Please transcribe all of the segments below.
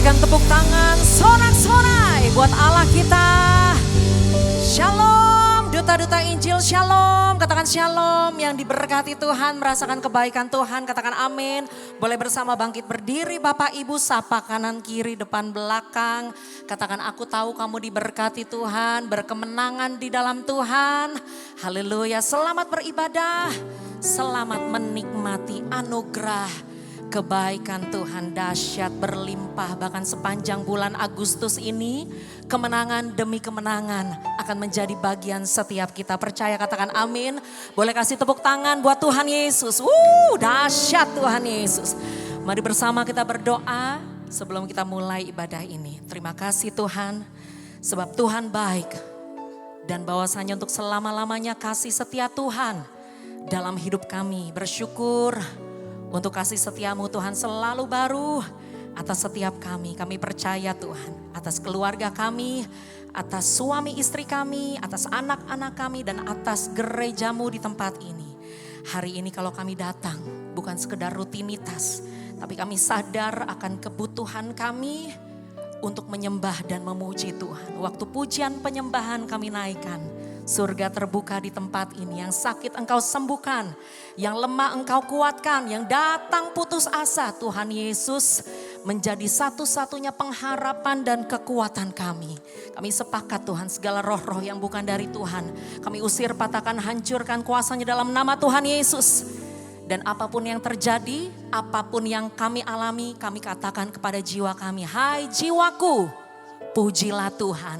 Berikan tepuk tangan sorak-sorai buat Allah kita. Shalom, duta-duta Injil shalom. Katakan shalom, yang diberkati Tuhan, merasakan kebaikan Tuhan, katakan amin. Boleh bersama bangkit berdiri Bapak Ibu, sapa kanan kiri depan belakang. Katakan aku tahu kamu diberkati Tuhan, berkemenangan di dalam Tuhan. Haleluya, selamat beribadah, selamat menikmati anugerah. Kebaikan Tuhan dahsyat berlimpah, bahkan sepanjang bulan Agustus ini kemenangan demi kemenangan akan menjadi bagian setiap kita. Percaya, katakan amin. Boleh kasih tepuk tangan buat Tuhan Yesus. Dahsyat Tuhan Yesus. Mari bersama kita berdoa sebelum kita mulai ibadah ini. Terima kasih Tuhan sebab Tuhan baik dan bahwasanya untuk selama-lamanya kasih setia Tuhan dalam hidup kami. Bersyukur untuk kasih setiamu Tuhan selalu baru atas setiap kami. Kami percaya Tuhan atas keluarga kami, atas suami istri kami, atas anak-anak kami dan atas gerejamu di tempat ini. Hari ini kalau kami datang bukan sekedar rutinitas, tapi kami sadar akan kebutuhan kami untuk menyembah dan memuji Tuhan. Waktu pujian penyembahan kami naikkan, surga terbuka di tempat ini. Yang sakit engkau sembuhkan, yang lemah engkau kuatkan, yang datang putus asa, Tuhan Yesus menjadi satu-satunya pengharapan dan kekuatan kami. Kami sepakat Tuhan, segala roh-roh yang bukan dari Tuhan kami usir, patahkan, hancurkan kuasanya dalam nama Tuhan Yesus. Dan apapun yang terjadi, apapun yang kami alami, kami katakan kepada jiwa kami, hai jiwaku, pujilah Tuhan.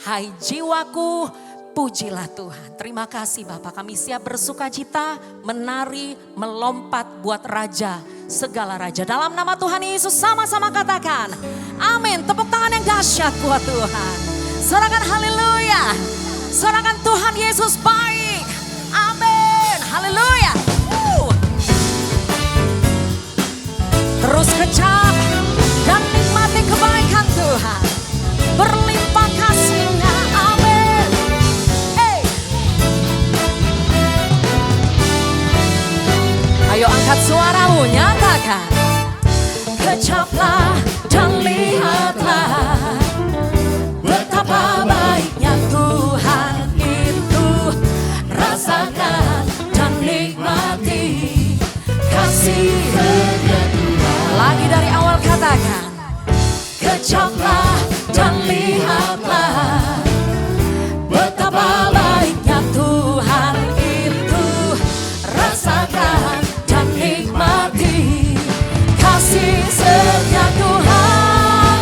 Hai jiwaku, pujilah Tuhan. Terima kasih Bapak, kami siap bersukacita, menari, melompat buat Raja, segala Raja. Dalam nama Tuhan Yesus sama-sama katakan, amin. Tepuk tangan yang dahsyat buat Tuhan. Sorakan haleluya. Sorakan Tuhan Yesus baik. Amin. Haleluya. Terus kecap dan nikmati kebaikan Tuhan. Berlimpah kasih-Nya. Amin. Ayo angkat suaramu, nyatakan. Kecaplah dan lihatlah betapa baiknya Tuhan itu. Rasakan dan nikmati kasih setia Tuhan. Lagi dari awal katakan. Kecaplah dan lihatlah betapa baiknya Tuhan itu. Rasakan dan nikmati kasih setia Tuhan.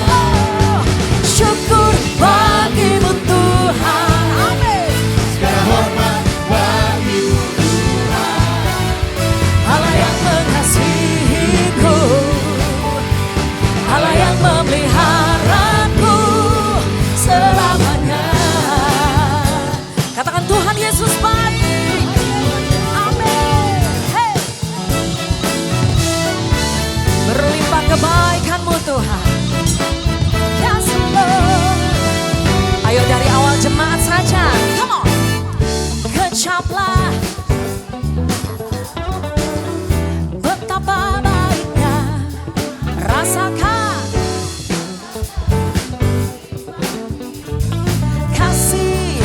Syukur bagimu Tuhan. Amin. Segala hormat bagimu Tuhan. Allah yang mengasihiku, Allah yang memeliharaku selamanya. Katakan Tuhan Yesus baik. Amin. Hey. Berlimpah kebaikan-Mu Tuhan. Yes Lord. Ayo dari awal jemaat saja. Come on. Kecaplah betapa baiknya. Rasakan kasih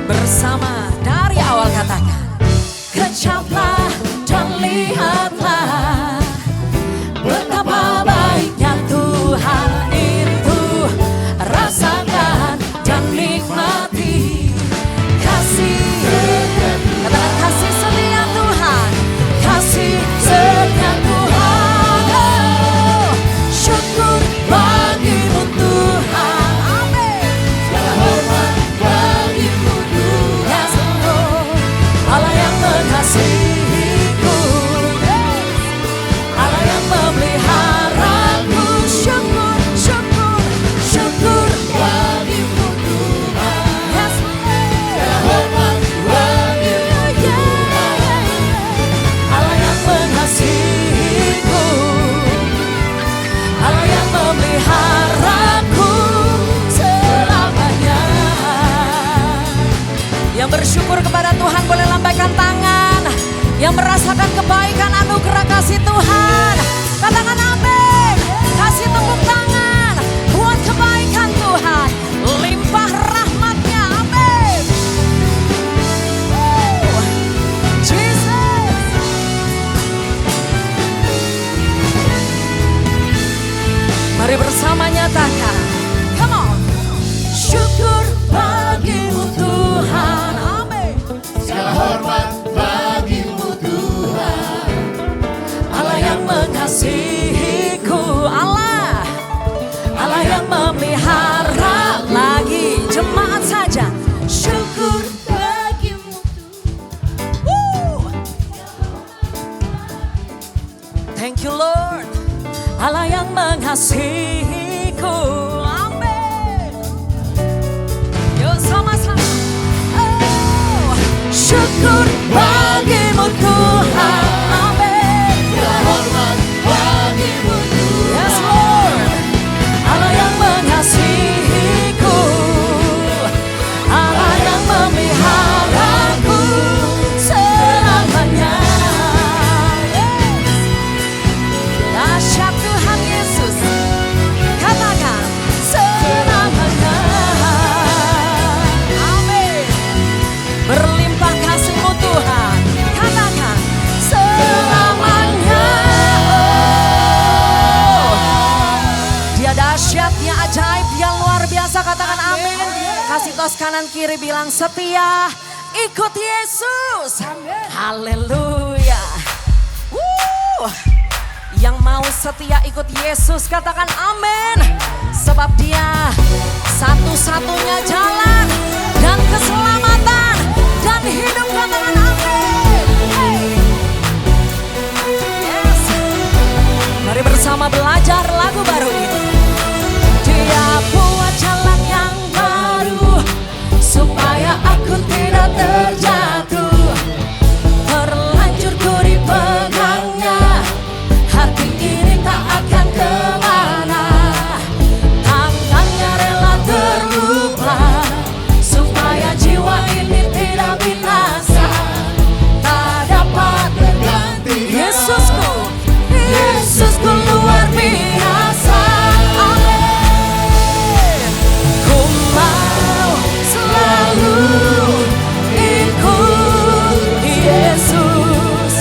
bersama. Dari awal katakan. Kecaplah dan lihatlah betapa baiknya Tuhan itu. Rasakan dan nikmati kasih. Katakan kasih setia Tuhan. Kasih setia Tuhan. Oh, syukur bagimu Tuhan. Amin. Segala hormat bagimu Tuhan. Yes Lord. Allah yang mengasihiku, Allah yang memeliharaku. Syukur, syukur, syukur Bagimu Tuhan. Yes Segala Lord. hormat bagimu Tuhan. Allah yang mengasihiku, Allah yang memeliharaku selamanya. Yang bersyukur kepada Tuhan boleh lambaikan tangan. Yang merasakan kebaikan anugerah kasih Tuhan, katakan amin. Kasih tepuk tangan. bersama nyatakan, come on. Syukur bagimu Tuhan, amin. Segala hormat bagimu Tuhan. Allah yang mengasihiku, Allah yang memelihara. Lagi jemaat saja, syukur Bagimu thank you Lord. Allah yang mengasihiku, amin. Yuk sama-sama. Oh, syukur bagimu Tuhan, amin. segala hormat bagimu Tuhan. Yes Lord. Allah yang mengasihiku, Allah yang memeliharaku selamanya. Dahsyat Tuhan Yesus, katakan selamanya. Amin. Berlimpah kasih-Mu Tuhan, katakan selamanya. Dia dahsyat, dia ajaib, dia luar biasa, katakan amin. Kasih tos kanan kiri bilang setia, ikut Yesus. Haleluya. Yang mau setia ikut Yesus katakan amin. Sebab dia satu-satunya jalan dan keselamatan dan hidup, katakan amin. Hey. Yes. Mari bersama belajar lagu baru ini. Dia buat jalan yang baru supaya aku tidak terjatuh. Terlanjur ku dipegangnya, hati ini tak akan kemana. Tangannya rela terluka supaya jiwa ini tidak binasa. Tak dapat berganti Yesusku, Yesusku luar biasa. Amin. Ku mau selalu ikut Yesus.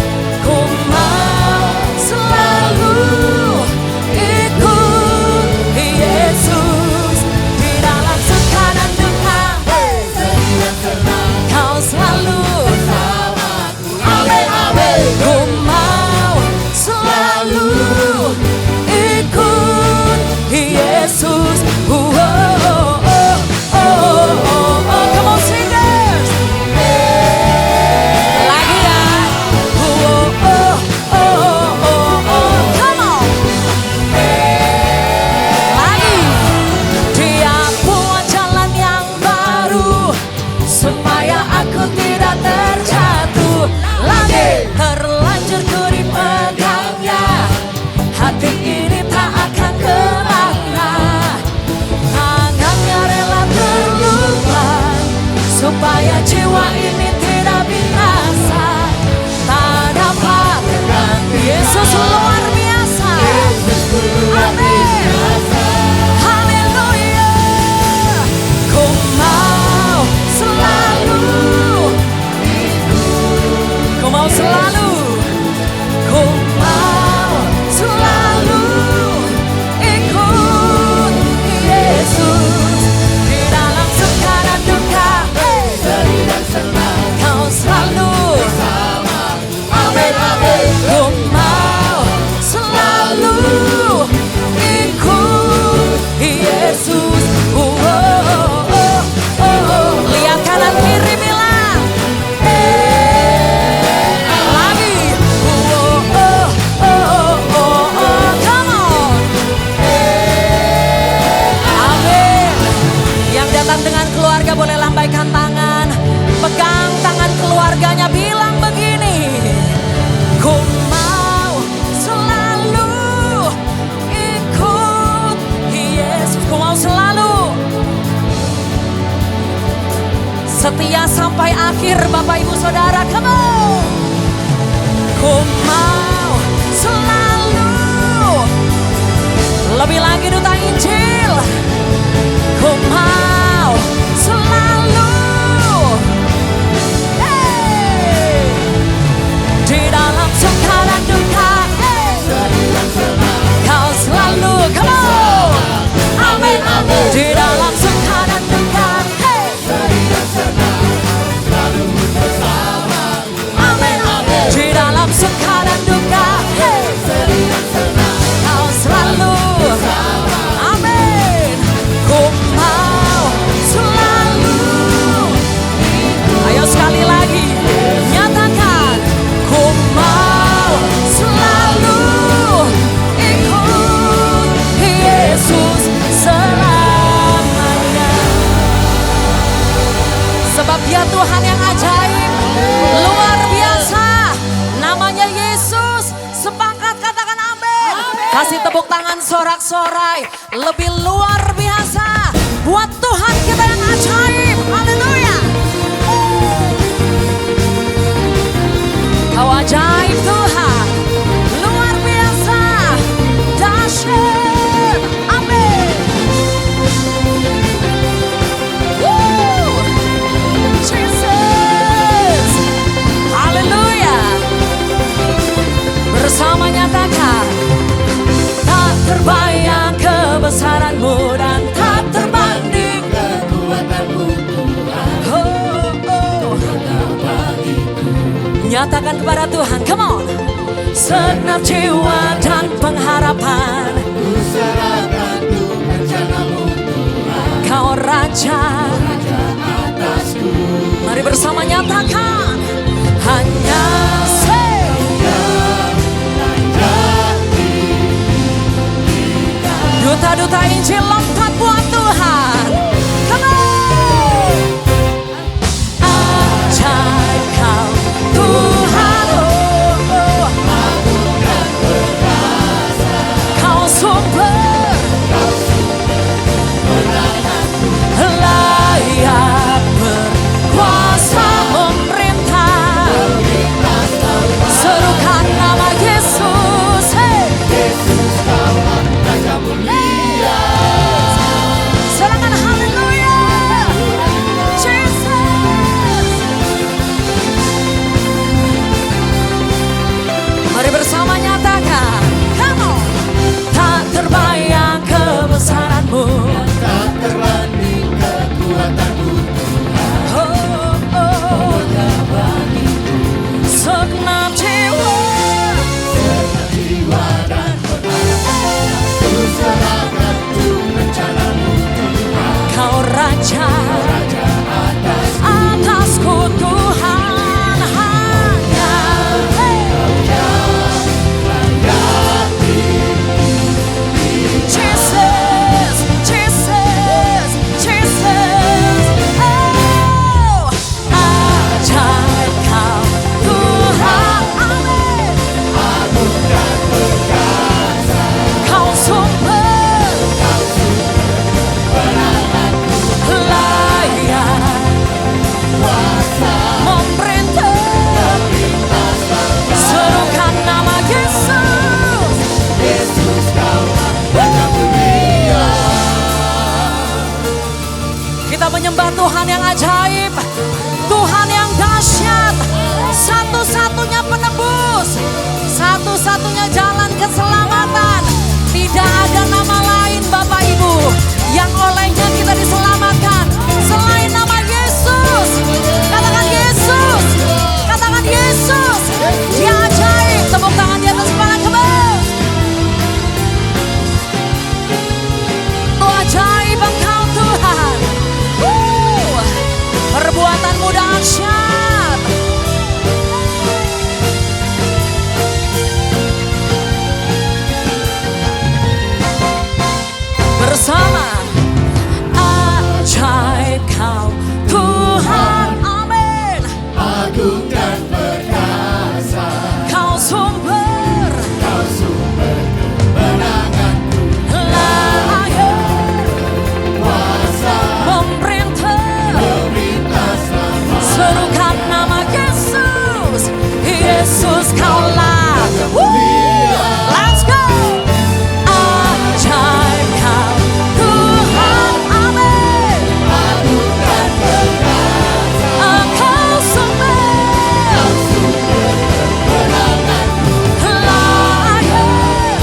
Ku mau selalu ikut Yesus. Di dalam suka dan duka, Sedih dan senang Kau selalu. bersamaku. Amin, amin. Ku mau selalu ikut Yesus. Oh, oh, oh, oh, oh, oh. Come on singers. Lagi ya. Oh, oh, oh, oh, oh. Come on. Lagi. Dia buat jalan yang baru supaya aku tidak terjatuh. Lagi. Terlanjur ku dipegangnya, hati ini tak akan kemana. Tangannya rela terluka supaya jiwa ini tidak binasa. Tak dapat berganti. Yesus luar biasa. Amin. Haleluya. Ku mau selalu, ku mau selalu, ku mau selalu ikut Yesus. Di dalam suka dan duka, Sedih dan senang Kau selalu. bersamaku. Amin, amin. Ku mau selalu ikut Yesus. Oh, oh, oh, oh. Lihat kanan kiri bilang, lagi. Oh, oh, oh, oh, oh. Come on. Amin. Yang datang dengan keluarga boleh lambaikan tangan, pegang tangan keluarganya, bilang begini. Ku mau selalu ikut Yesus. Ku mau selalu setia sampai akhir, Bapak Ibu Saudara. Come on. Ku mau selalu, lebih lagi duta Injil. Ku mau selalu. Hey. Di dalam suka dan duka, hey. Sedih dan senang Kau selalu. Come on. tangan sorak-sorai. Lebih luar biasa. Buat Tuhan kita yang ajaib. Haleluya. Kau ajaib Tuhan. Luar biasa. Dahsyat. Amin. Jesus. Haleluya. Bersama nyatakan, tak terbayang kebesaran-Mu dan tak terbanding kekuatan-Mu Tuhan. Nyatakan kepada Tuhan, come on. Segenap jiwa dan pengharapan, Ku serahkan untuk rencana-Mu Tuhan. Kau Raja. Raja atasku. Mari bersama nyatakan, hanya duta-duta Injil lompat buat Tuhan. Come on. Ajaib Kau Tuhan, Kau sumber layak berkuasa memerintah. Serukan nama Yesus, hey. Yesus Kaulah Raja mulia. Serangan haleluya. Jesus. Mari bersama nyatakan, come on. Tak terbayang kebesaran-Mu, Tak terbanding kekuatan-Mu Tuhan. Segenap jiwa, Jiwa dan pengharapan, ku serahkan untuk rencana-Mu Tuhan. Kau Raja Raja atasku. atasku Tuhan, hanya Jesus, Jesus, Jesus. Oh, ajaib Kau Tuhan, amin. Agung dan perkasa, Kau sumber layak kuasa memerintah. Serukan nama Yesus. Yesus Kaulah Raja mulia. Kita menyembah Tuhan yang ajaib, Tuhan yang dahsyat, satu-satunya penebus, satu-satunya jalan keselamatan. Tidak ada nama lain Bapak Ibu yang olehnya kita diselamatkan selain nama Yesus. Katakan Yesus, katakan Yesus. Dia ajaib. Tepuk tangan di atas kepala kebal. Oh ajaib Engkau Tuhan. Perbuatan-Mu dahsyat. Bersama ajaib Kau Tuhan, amin. Agung dan perkasa, Kau sumber Kau sumber kemenanganku. layak Kuasa memerintah. perintah selama. Serukan nama Yesus, Yesus Kaulah. Let's go. Ajaib Kau Tuhan, amin. Agung dan perkasa, Kau sumber Kau sumber kemenanganku. layak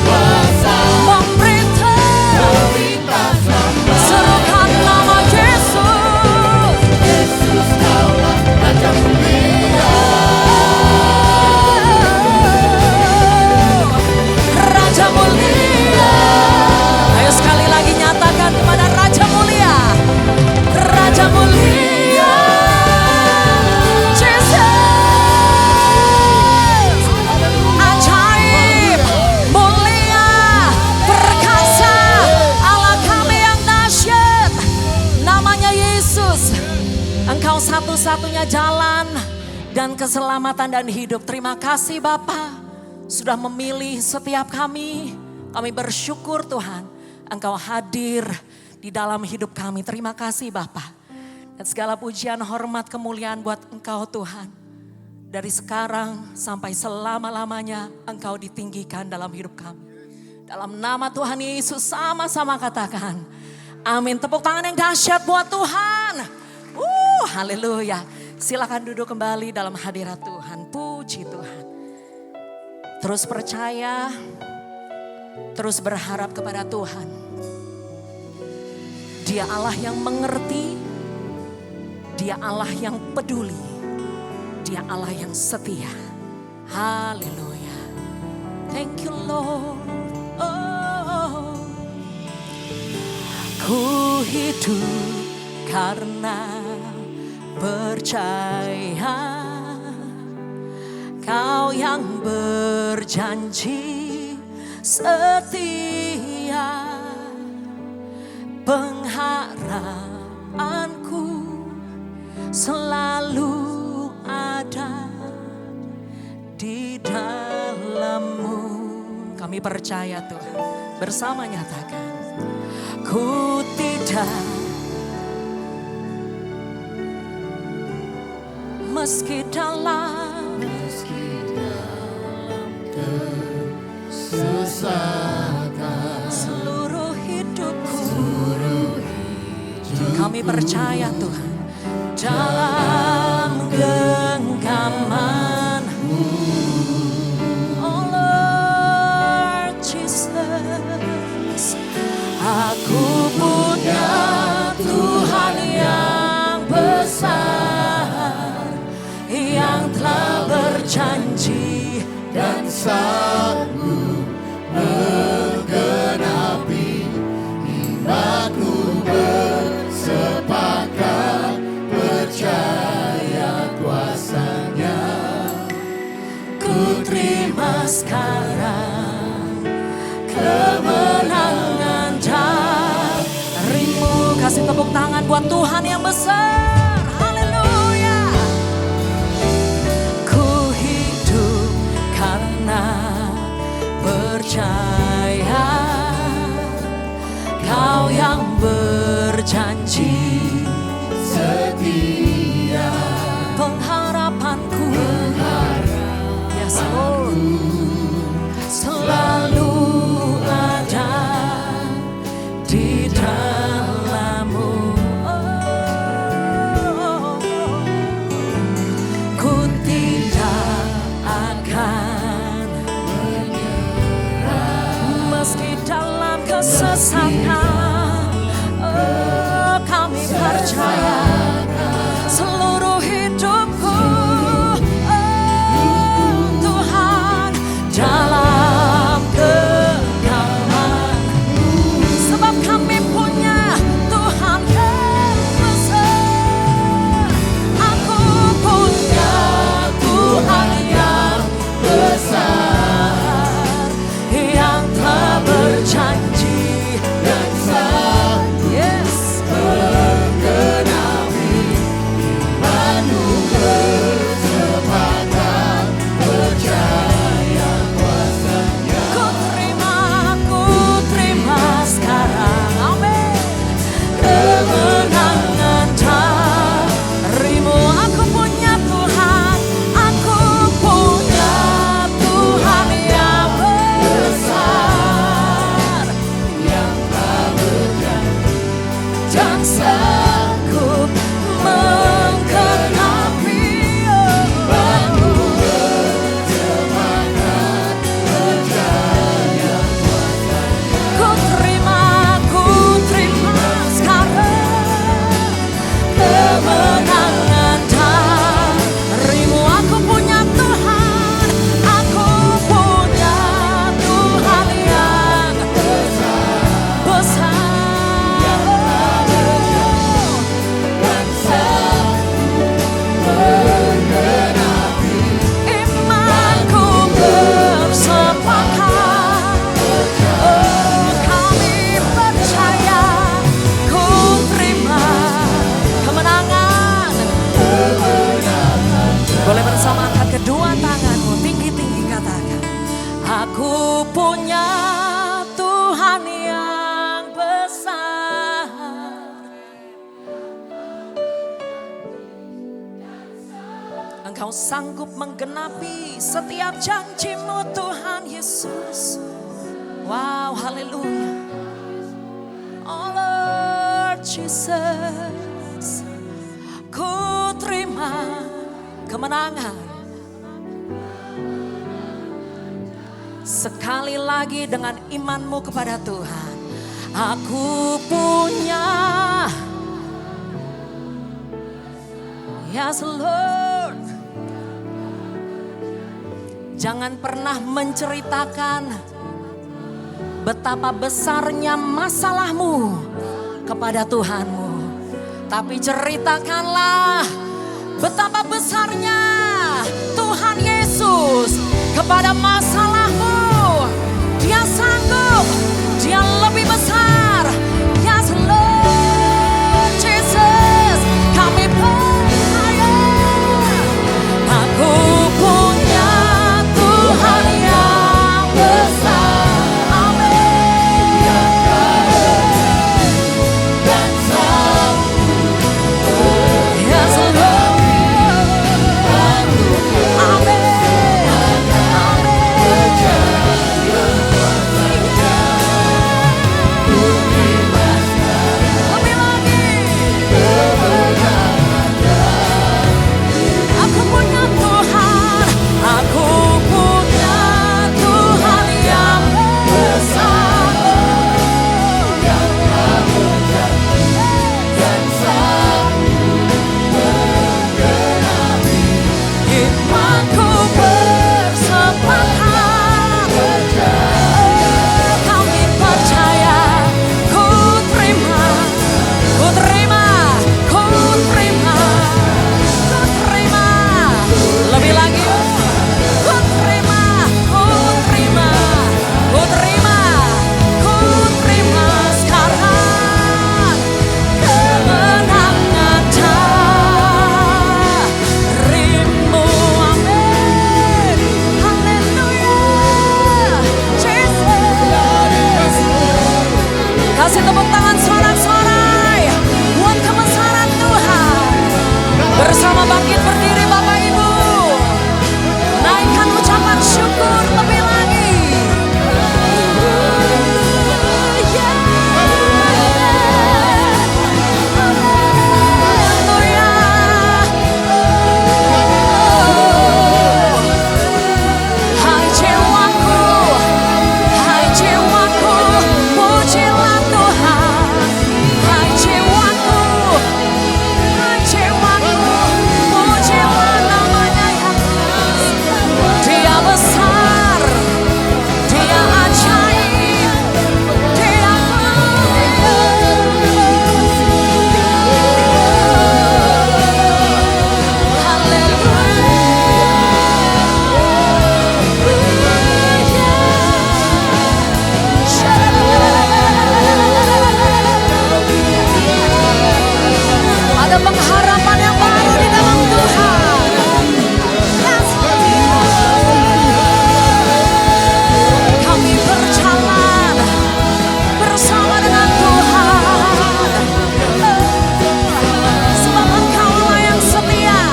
Kuasa memerintah. perintah selama. Serukan nama Yesus. Yesus Kaulah Raja mulia. Raja mulia. Ayo sekali lagi nyatakan kepada Raja mulia. Raja mulia. Jesus. Ajaib, mulia, perkasa, Allah kami yang dahsyat. Namanya Yesus. Engkau satu-satunya jalan dan keselamatan dan hidup. Terima kasih Bapa sudah memilih setiap kami Kami bersyukur Tuhan, Engkau hadir di dalam hidup kami. Terima kasih Bapa. Dan segala pujian, hormat, kemuliaan buat Engkau Tuhan. Dari sekarang sampai selama-lamanya Engkau ditinggikan dalam hidup kami. Dalam nama Tuhan Yesus sama-sama katakan amin. Tepuk tangan yang dahsyat buat Tuhan. Haleluya. Silakan duduk kembali dalam hadirat Tuhan. Puji Tuhan. Terus percaya, terus berharap kepada Tuhan. Dia Allah yang mengerti, Dia Allah yang peduli, Dia Allah yang setia. Haleluya. Thank you Lord. Oh, ku hidup karena percaya Kau yang berjanji setia, pengharapanku selalu ada di dalam-Mu. Kami percaya Tuhan, bersama nyatakan, ku tidak meski dalam kesesakan seluruh hidupku, kami percaya Tuhan, dalam genggaman-Mu, oh Lord Jesus, aku punya Tuhan yang besar, yang telah berjanji dan sanggup menggenapi imanku, bersepakat percaya kuasa-Nya. ku terima sekarang kemenangan darimu. Kasih tepuk tangan buat Tuhan yang besar. Haleluya. Ku hidup karena percaya Kau yang berjanji Setia pengharapanku, yes Lord, selalu ada di dalam-Mu. Oh, ku tidak akan meski dalam kesesakan. Oh, kami percaya seluruh hidupku, oh Tuhan, dalam genggaman-Mu. Sebab kami punya Tuhan yang besar. Aku punya Tuhan yang besar, yang telah berjanji dan sanggup yes menggenapi imanku, bersepakat percaya kuasa-Nya. ku terima sekarang, amin, kemenangan darimu. Aku punya Tuhan, aku punya Tuhan yang besar, Yang telah berjanji dan sanggup menggenapi imanku, bersepakat percaya kuasa-Nya. ku terima sekarang kemenangan darimu. Aku punya Tuhan, aku punya Tuhan yang besar, Dan sanggup menggenapi imanku bersepakat. Oh, kami percaya, ku terima kemenangan. Boleh bersama angkat kedua tanganmu tinggi-tinggi katakan, aku punya Kau sanggup menggenapi setiap janji-Mu Tuhan Yesus. Wow, haleluya. Oh Lord Jesus, ku terima kemenangan. Sekali lagi dengan imanmu kepada Tuhan, aku punya. Yes Lord. Jangan pernah menceritakan betapa besarnya masalahmu kepada Tuhanmu, tapi ceritakanlah betapa besarnya Tuhan Yesus kepada masalahmu. Dia sanggup, Dia lebih besar. Yes Lord Jesus, kami percaya. Aku punya Tuhan yang besar. Amin. Dan Yes Lord. Amin. Lebih lagi. Aku punya Tuhan. Aku punya Tuhan yang besar. Imanku bersepakat. Kami percaya. Ku terima. Ku terima. Ku terima. Ku terima. Lebih lagi. Ku terima. Ku terima. Ku terima. Ku terima sekarang kemenangan darimu. Amin. Haleluya. Jesus. Kasih tepuk tangan sorak-sorai buat kebesaran Tuhan. Bersama bangkit berdiri Bapak Ibu, naikkan ucapan syukur lebih lagi. Haleluya. Hai jiwaku, hai jiwaku, pujilah Tuhan. Hai jiwaku, pujilah namanya yang Dia besar, Dia ajaib, Dia ada pengharapan yang baru di dalam Tuhan. Yes. Kami berjalan bersama dengan Tuhan. Sebab Engkau Allah yang setia,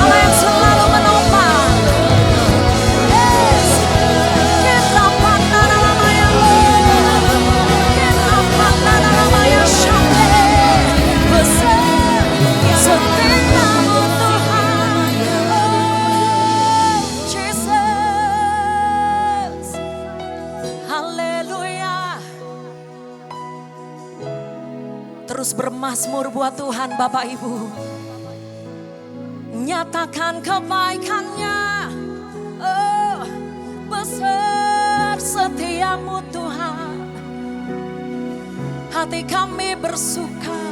Allah yang selalu menopang. Yes. Kita pandang namanya, kita pandang namanya Syambe. Besar setiamu Tuhan. Oh Jesus. Haleluya. Terus bermazmur buat Tuhan Bapak Ibu. Nyatakan kebaikannya. Oh, besar setiamu Tuhan. Hati kami bersuka,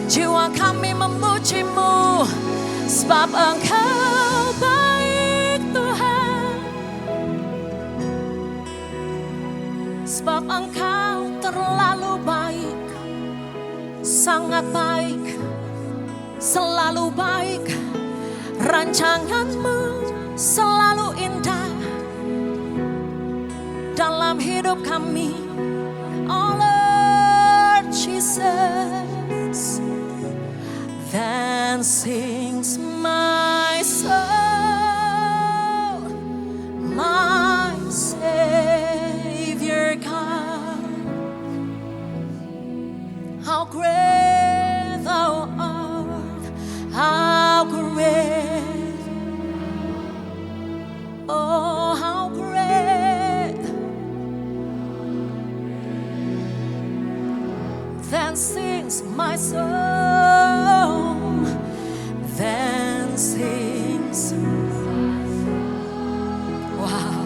jiwa kami memuji-Mu, sebab Engkau baik Tuhan. Sebab Engkau terlalu baik, sangat baik, selalu baik. Rancangan-Mu selalu indah dalam hidup kami. Oh Lord Jesus. Then sings my sings my soul, then sings. Wow.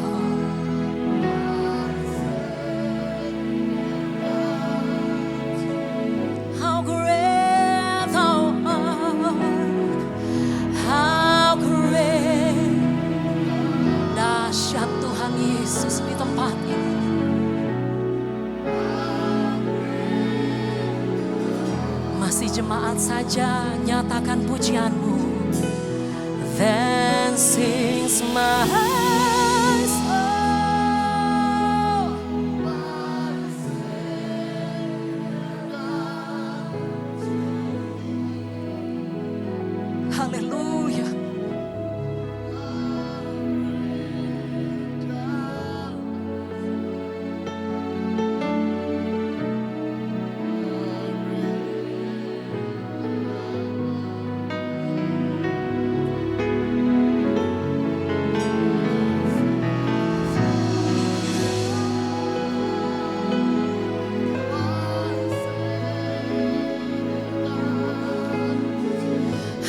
How great thou art, how great. Dahsyat Tuhan Yesus di tempat ini. Masih jemaat saja nyatakan pujianmu. Then sings my soul. Haleluya.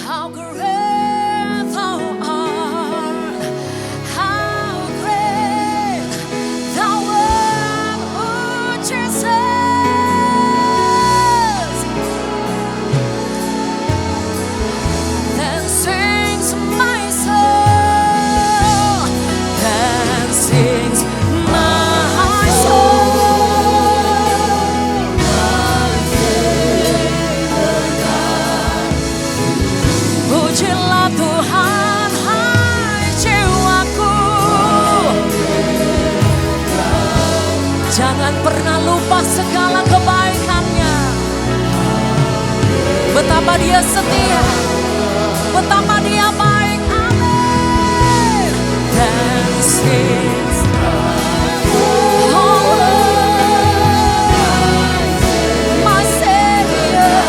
How great thou art, how great thou art, oh Jesus. Then sings my soul, then sings my soul. Pujilah Tuhan, hai jiwaku. Jangan pernah lupa segala kebaikannya. Betapa dia setia, betapa dia baik. Amin. Dan sings oh my Savior.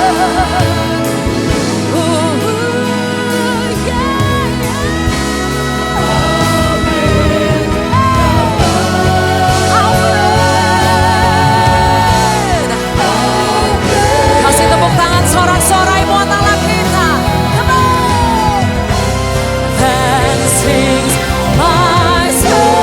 Kasih tepuk tangan sorak-sorai buat Allah kita. Come on. Then sings my soul.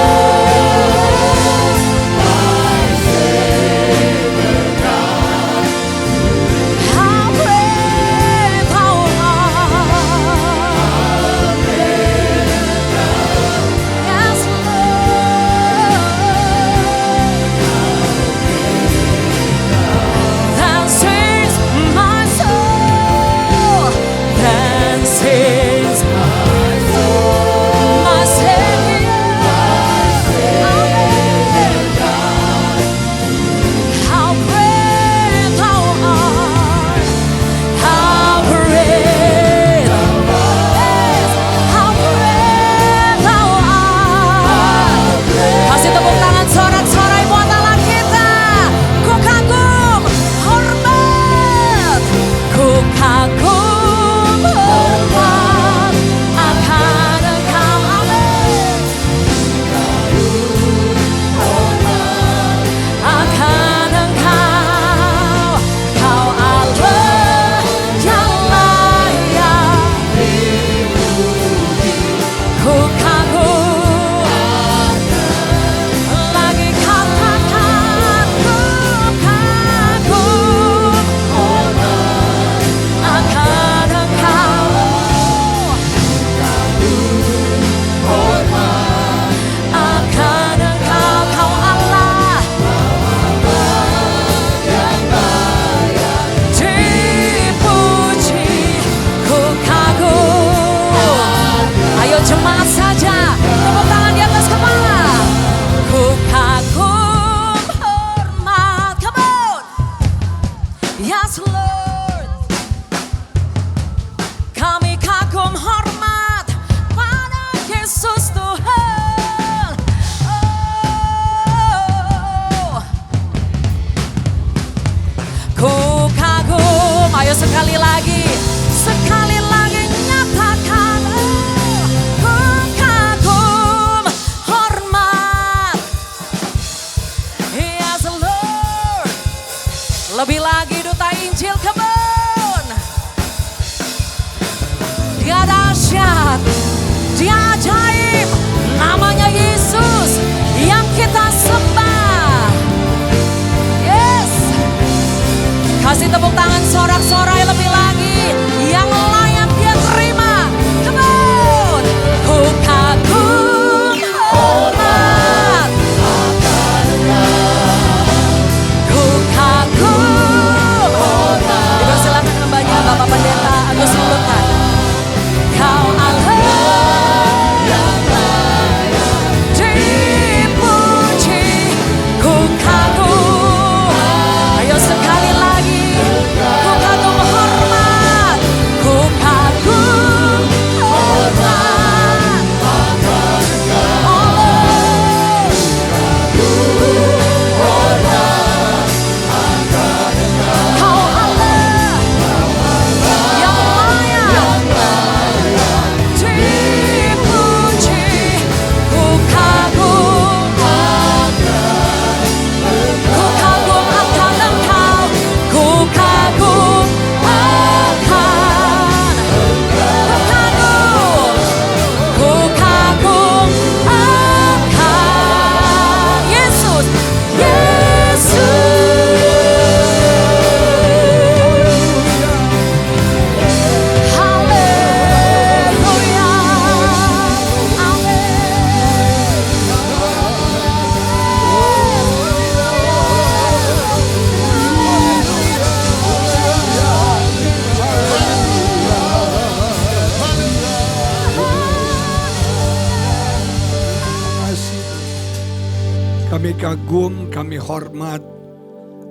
Kami kagum, kami hormat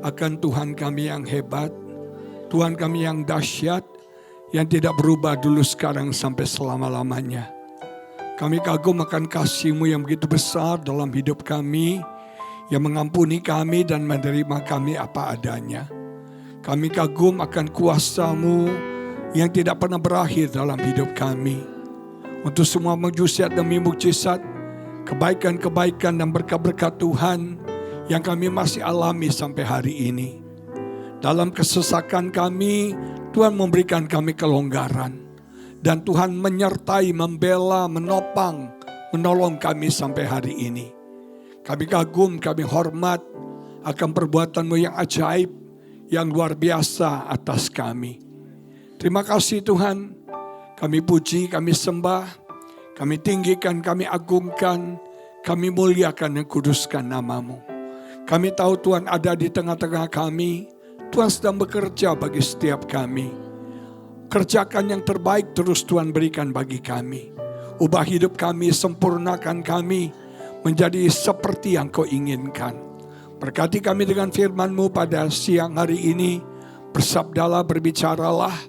akan Tuhan kami yang hebat, Tuhan kami yang dahsyat, yang tidak berubah dulu sekarang sampai selama-lamanya. Kami kagum akan kasih-Mu yang begitu besar dalam hidup kami, yang mengampuni kami dan menerima kami apa adanya. Kami kagum akan kuasa-Mu yang tidak pernah berakhir dalam hidup kami. Untuk semua mujizat demi mujizat, kebaikan-kebaikan dan berkat-berkat Tuhan yang kami masih alami sampai hari ini. Dalam kesesakan kami, Tuhan memberikan kami kelonggaran. Dan Tuhan menyertai, membela, menopang, menolong kami sampai hari ini. Kami kagum, kami hormat akan perbuatan-Mu yang ajaib, yang luar biasa atas kami. Terima kasih Tuhan, kami puji, kami sembah, kami tinggikan, kami agungkan, kami muliakan dan kuduskan nama-Mu. Kami tahu Tuhan ada di tengah-tengah kami, Tuhan sedang bekerja bagi setiap kami. Kerjakan yang terbaik terus Tuhan berikan bagi kami. Ubah hidup kami, sempurnakan kami menjadi seperti yang Kau inginkan. Berkati kami dengan firman-Mu pada siang hari ini. Bersabdalah, berbicaralah,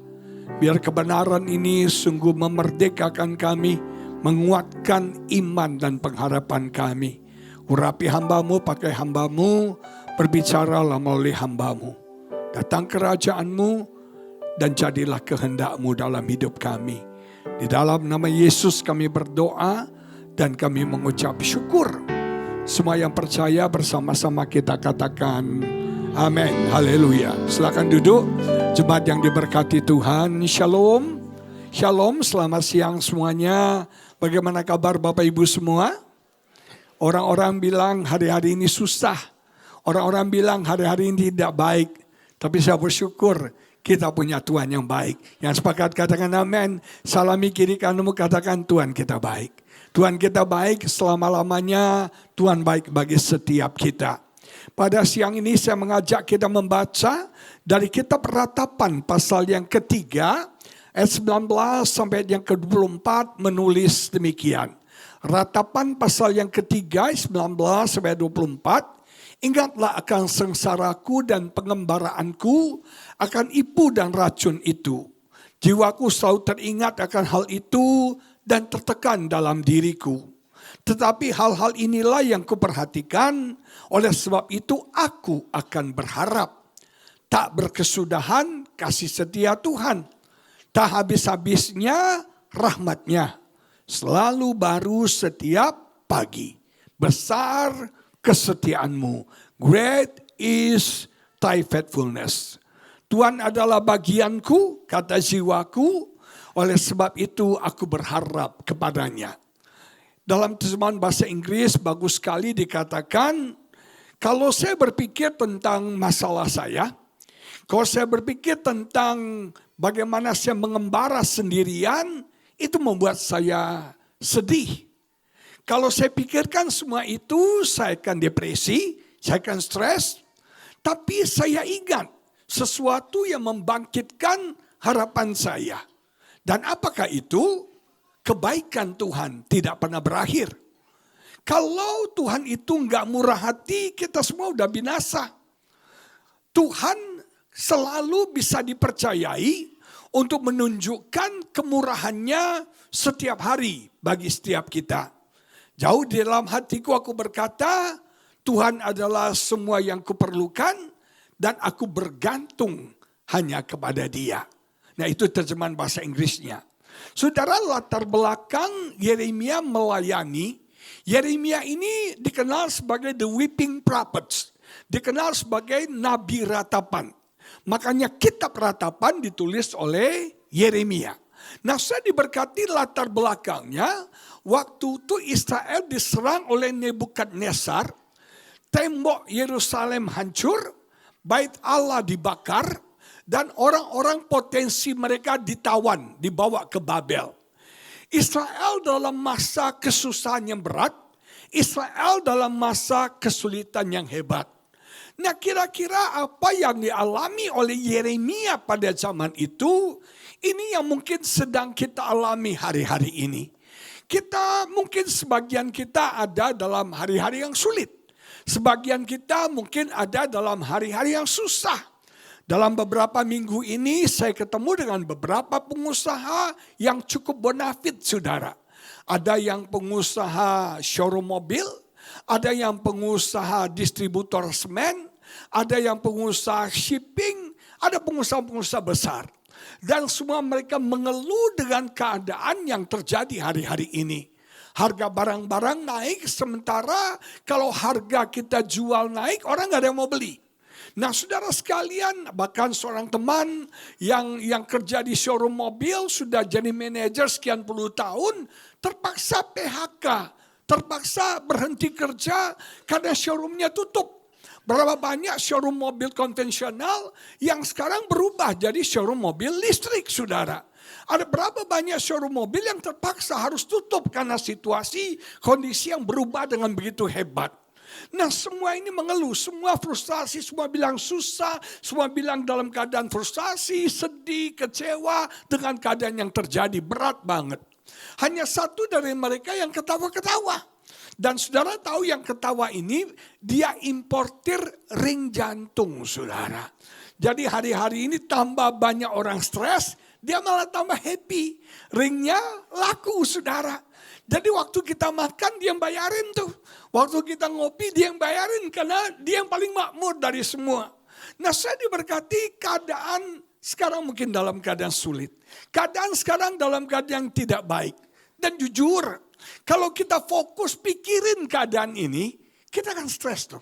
biar kebenaran ini sungguh memerdekakan kami, menguatkan iman dan pengharapan kami. Urapi hamba-Mu, pakai hamba-Mu, berbicaralah melalui hamba-Mu. Datang kerajaan-Mu dan jadilah kehendak-Mu dalam hidup kami. Di dalam nama Yesus kami berdoa dan kami mengucap syukur. Semua yang percaya bersama-sama kita katakan amin. Haleluya. Silakan duduk. Jemaat yang diberkati Tuhan. Shalom. Shalom, selamat siang semuanya. Bagaimana kabar Bapak Ibu semua? Orang-orang bilang hari-hari ini susah. Orang-orang bilang hari-hari ini tidak baik. Tapi saya bersyukur kita punya Tuhan yang baik. Yang sepakat katakan amin. Salami kiri kananmu katakan Tuhan kita baik. Tuhan kita baik selama-lamanya. Tuhan baik bagi setiap kita. Pada siang ini saya mengajak kita membaca dari kitab Ratapan pasal yang ketiga. Ayat 19 sampai yang ke-24 menulis demikian. Ratapan pasal yang ketiga 19 sampai 24. Ingatlah akan sengsaraku dan pengembaraanku, akan ipu dan racun itu. Jiwaku selalu teringat akan hal itu dan tertekan dalam diriku. Tetapi hal-hal inilah yang kuperhatikan, oleh sebab itu aku akan berharap. Tak berkesudahan kasih setia Tuhan. Tak habis-habisnya rahmat-Nya. Selalu baru setiap pagi. Besar kesetiaan-Mu. Great is thy faithfulness. Tuhan adalah bagianku, kata jiwaku. Oleh sebab itu aku berharap kepada-Nya. Dalam terjemahan bahasa Inggris bagus sekali dikatakan, kalau saya berpikir tentang masalah saya, kalau saya berpikir tentang bagaimana saya mengembara sendirian, itu membuat saya sedih. Kalau saya pikirkan semua itu, saya akan depresi, saya akan stres. Tapi saya ingat sesuatu yang membangkitkan harapan saya. Dan apakah itu? Kebaikan Tuhan tidak pernah berakhir. Kalau Tuhan itu enggak murah hati, kita semua udah binasa. Tuhan selalu bisa dipercayai untuk menunjukkan kemurahannya setiap hari bagi setiap kita. Jauh di dalam hatiku aku berkata, Tuhan adalah semua yang kuperlukan dan aku bergantung hanya kepada Dia. Nah itu terjemahan bahasa Inggrisnya. Saudara, latar belakang Yeremia melayani, Yeremia ini dikenal sebagai the weeping prophets, dikenal sebagai nabi ratapan. Makanya kitab Ratapan ditulis oleh Yeremia. Nah, saya diberkati latar belakangnya, waktu itu Israel diserang oleh Nebukadnezar, tembok Yerusalem hancur, bait Allah dibakar, dan orang-orang potensi mereka ditawan, dibawa ke Babel. Israel dalam masa kesusahan yang berat, Israel dalam masa kesulitan yang hebat. Nah, kira-kira apa yang dialami oleh Yeremia pada zaman itu, ini yang mungkin sedang kita alami hari-hari ini. Mungkin sebagian kita ada dalam hari-hari yang sulit. Sebagian kita mungkin ada dalam hari-hari yang susah. Dalam beberapa minggu ini saya ketemu dengan beberapa pengusaha yang cukup bonafit, saudara. Ada yang pengusaha showroom mobil, ada yang pengusaha distributor semen, ada yang pengusaha shipping, ada pengusaha-pengusaha besar. Dan semua mereka mengeluh dengan keadaan yang terjadi hari-hari ini. Harga barang-barang naik, sementara kalau harga kita jual naik, orang gak ada yang mau beli. Nah saudara sekalian, bahkan seorang teman yang kerja di showroom mobil, sudah jadi manajer sekian puluh tahun, terpaksa PHK, terpaksa berhenti kerja karena showroomnya tutup. Berapa banyak showroom mobil konvensional yang sekarang berubah jadi showroom mobil listrik, saudara. Ada berapa banyak showroom mobil yang terpaksa harus tutup karena situasi, kondisi yang berubah dengan begitu hebat. Nah semua ini mengeluh, semua frustrasi, semua bilang susah, semua bilang dalam keadaan frustrasi, sedih, kecewa dengan keadaan yang terjadi, berat banget. Hanya satu dari mereka yang ketawa-ketawa. Dan saudara tahu yang ketawa ini, dia importir ring jantung, saudara. Jadi hari-hari ini tambah banyak orang stres, dia malah tambah happy. Ringnya laku, saudara. Jadi waktu kita makan dia yang bayarin tuh. Waktu kita ngopi dia yang bayarin karena dia yang paling makmur dari semua. Nah saya diberkati keadaan sekarang mungkin dalam keadaan sulit. Keadaan sekarang dalam keadaan yang tidak baik. Dan jujur, kalau kita fokus pikirin keadaan ini, kita akan stres tuh.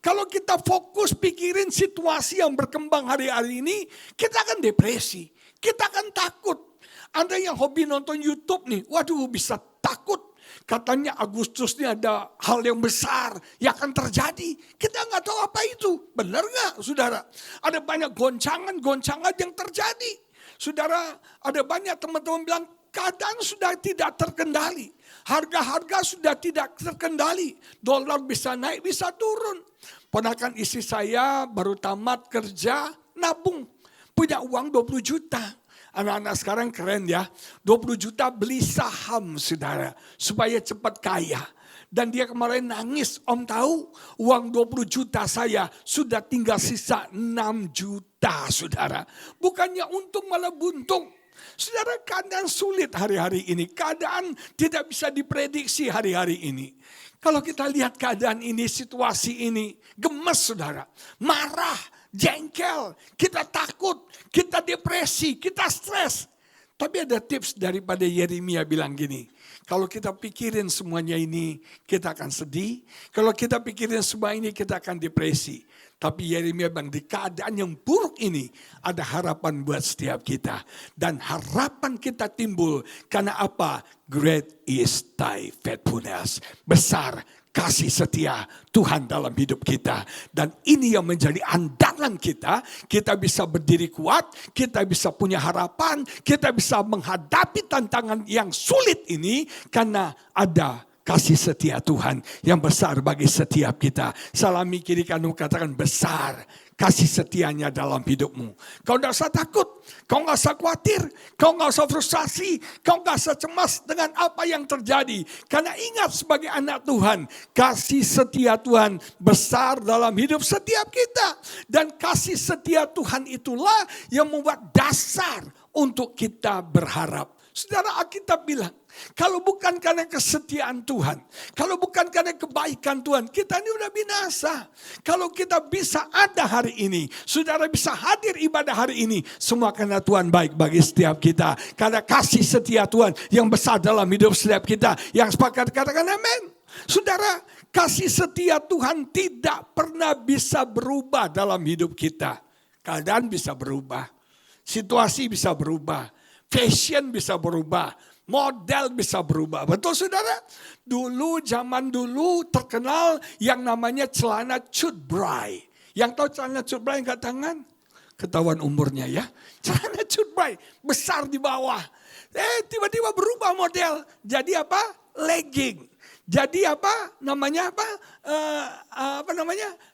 Kalau kita fokus pikirin situasi yang berkembang hari-hari ini, kita akan depresi. Kita akan takut. Ada yang hobi nonton YouTube nih, waduh bisa takut. Katanya Agustus ini ada hal yang besar yang akan terjadi. Kita nggak tahu apa itu. Benar nggak, saudara? Ada banyak goncangan-goncangan yang terjadi. Saudara, ada banyak teman-teman bilang, keadaan sudah tidak terkendali. Harga-harga sudah tidak terkendali. Dolar bisa naik, bisa turun. Ponakan istri saya baru tamat kerja, nabung. Punya uang 20 juta. Anak-anak sekarang keren ya. 20 juta beli saham, saudara. Supaya cepat kaya. Dan dia kemarin nangis. Om tahu uang 20 juta saya sudah tinggal sisa 6 juta, saudara. Bukannya untung malah buntung. Saudara, keadaan sulit hari-hari ini. Keadaan tidak bisa diprediksi hari-hari ini. Kalau kita lihat keadaan ini, situasi ini, gemes saudara. Marah, jengkel, kita takut, kita depresi, kita stres. Tapi ada tips daripada Yeremia bilang gini. Kalau kita pikirin semuanya ini, kita akan sedih. Kalau kita pikirin semua ini, kita akan depresi. Tapi Yeremia bilang di keadaan yang buruk ini ada harapan buat setiap kita. Dan harapan kita timbul karena apa? Great is thy faithfulness. Besar kasih setia Tuhan dalam hidup kita. Dan ini yang menjadi andalan kita. Kita bisa berdiri kuat, kita bisa punya harapan, kita bisa menghadapi tantangan yang sulit ini karena ada kasih setia Tuhan yang besar bagi setiap kita. Salami kiri kanan katakan besar kasih setianya dalam hidupmu. Kau tidak usah takut, kau tidak usah khawatir, kau tidak usah frustrasi, kau tidak usah cemas dengan apa yang terjadi. Karena ingat sebagai anak Tuhan, kasih setia Tuhan besar dalam hidup setiap kita. Dan kasih setia Tuhan itulah yang membuat dasar untuk kita berharap. Saudara, Alkitab bilang, kalau bukan karena kesetiaan Tuhan, kalau bukan karena kebaikan Tuhan, kita ini udah binasa. Kalau kita bisa ada hari ini, saudara bisa hadir ibadah hari ini, semua karena Tuhan baik bagi setiap kita. Karena kasih setia Tuhan yang besar dalam hidup setiap kita. Yang sepakat katakan amin. Saudara, kasih setia Tuhan tidak pernah bisa berubah dalam hidup kita. Keadaan bisa berubah, situasi bisa berubah. Fashion bisa berubah, model bisa berubah. Betul saudara? Dulu, zaman dulu terkenal yang namanya celana cutbray. Yang tahu celana cutbray angkat tangan? Ketahuan umurnya ya. Celana cutbray, besar di bawah. Tiba-tiba berubah model. Jadi apa? Legging. Jadi apa? Namanya apa?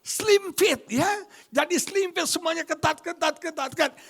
slim fit ya. Jadi slim fit semuanya ketat.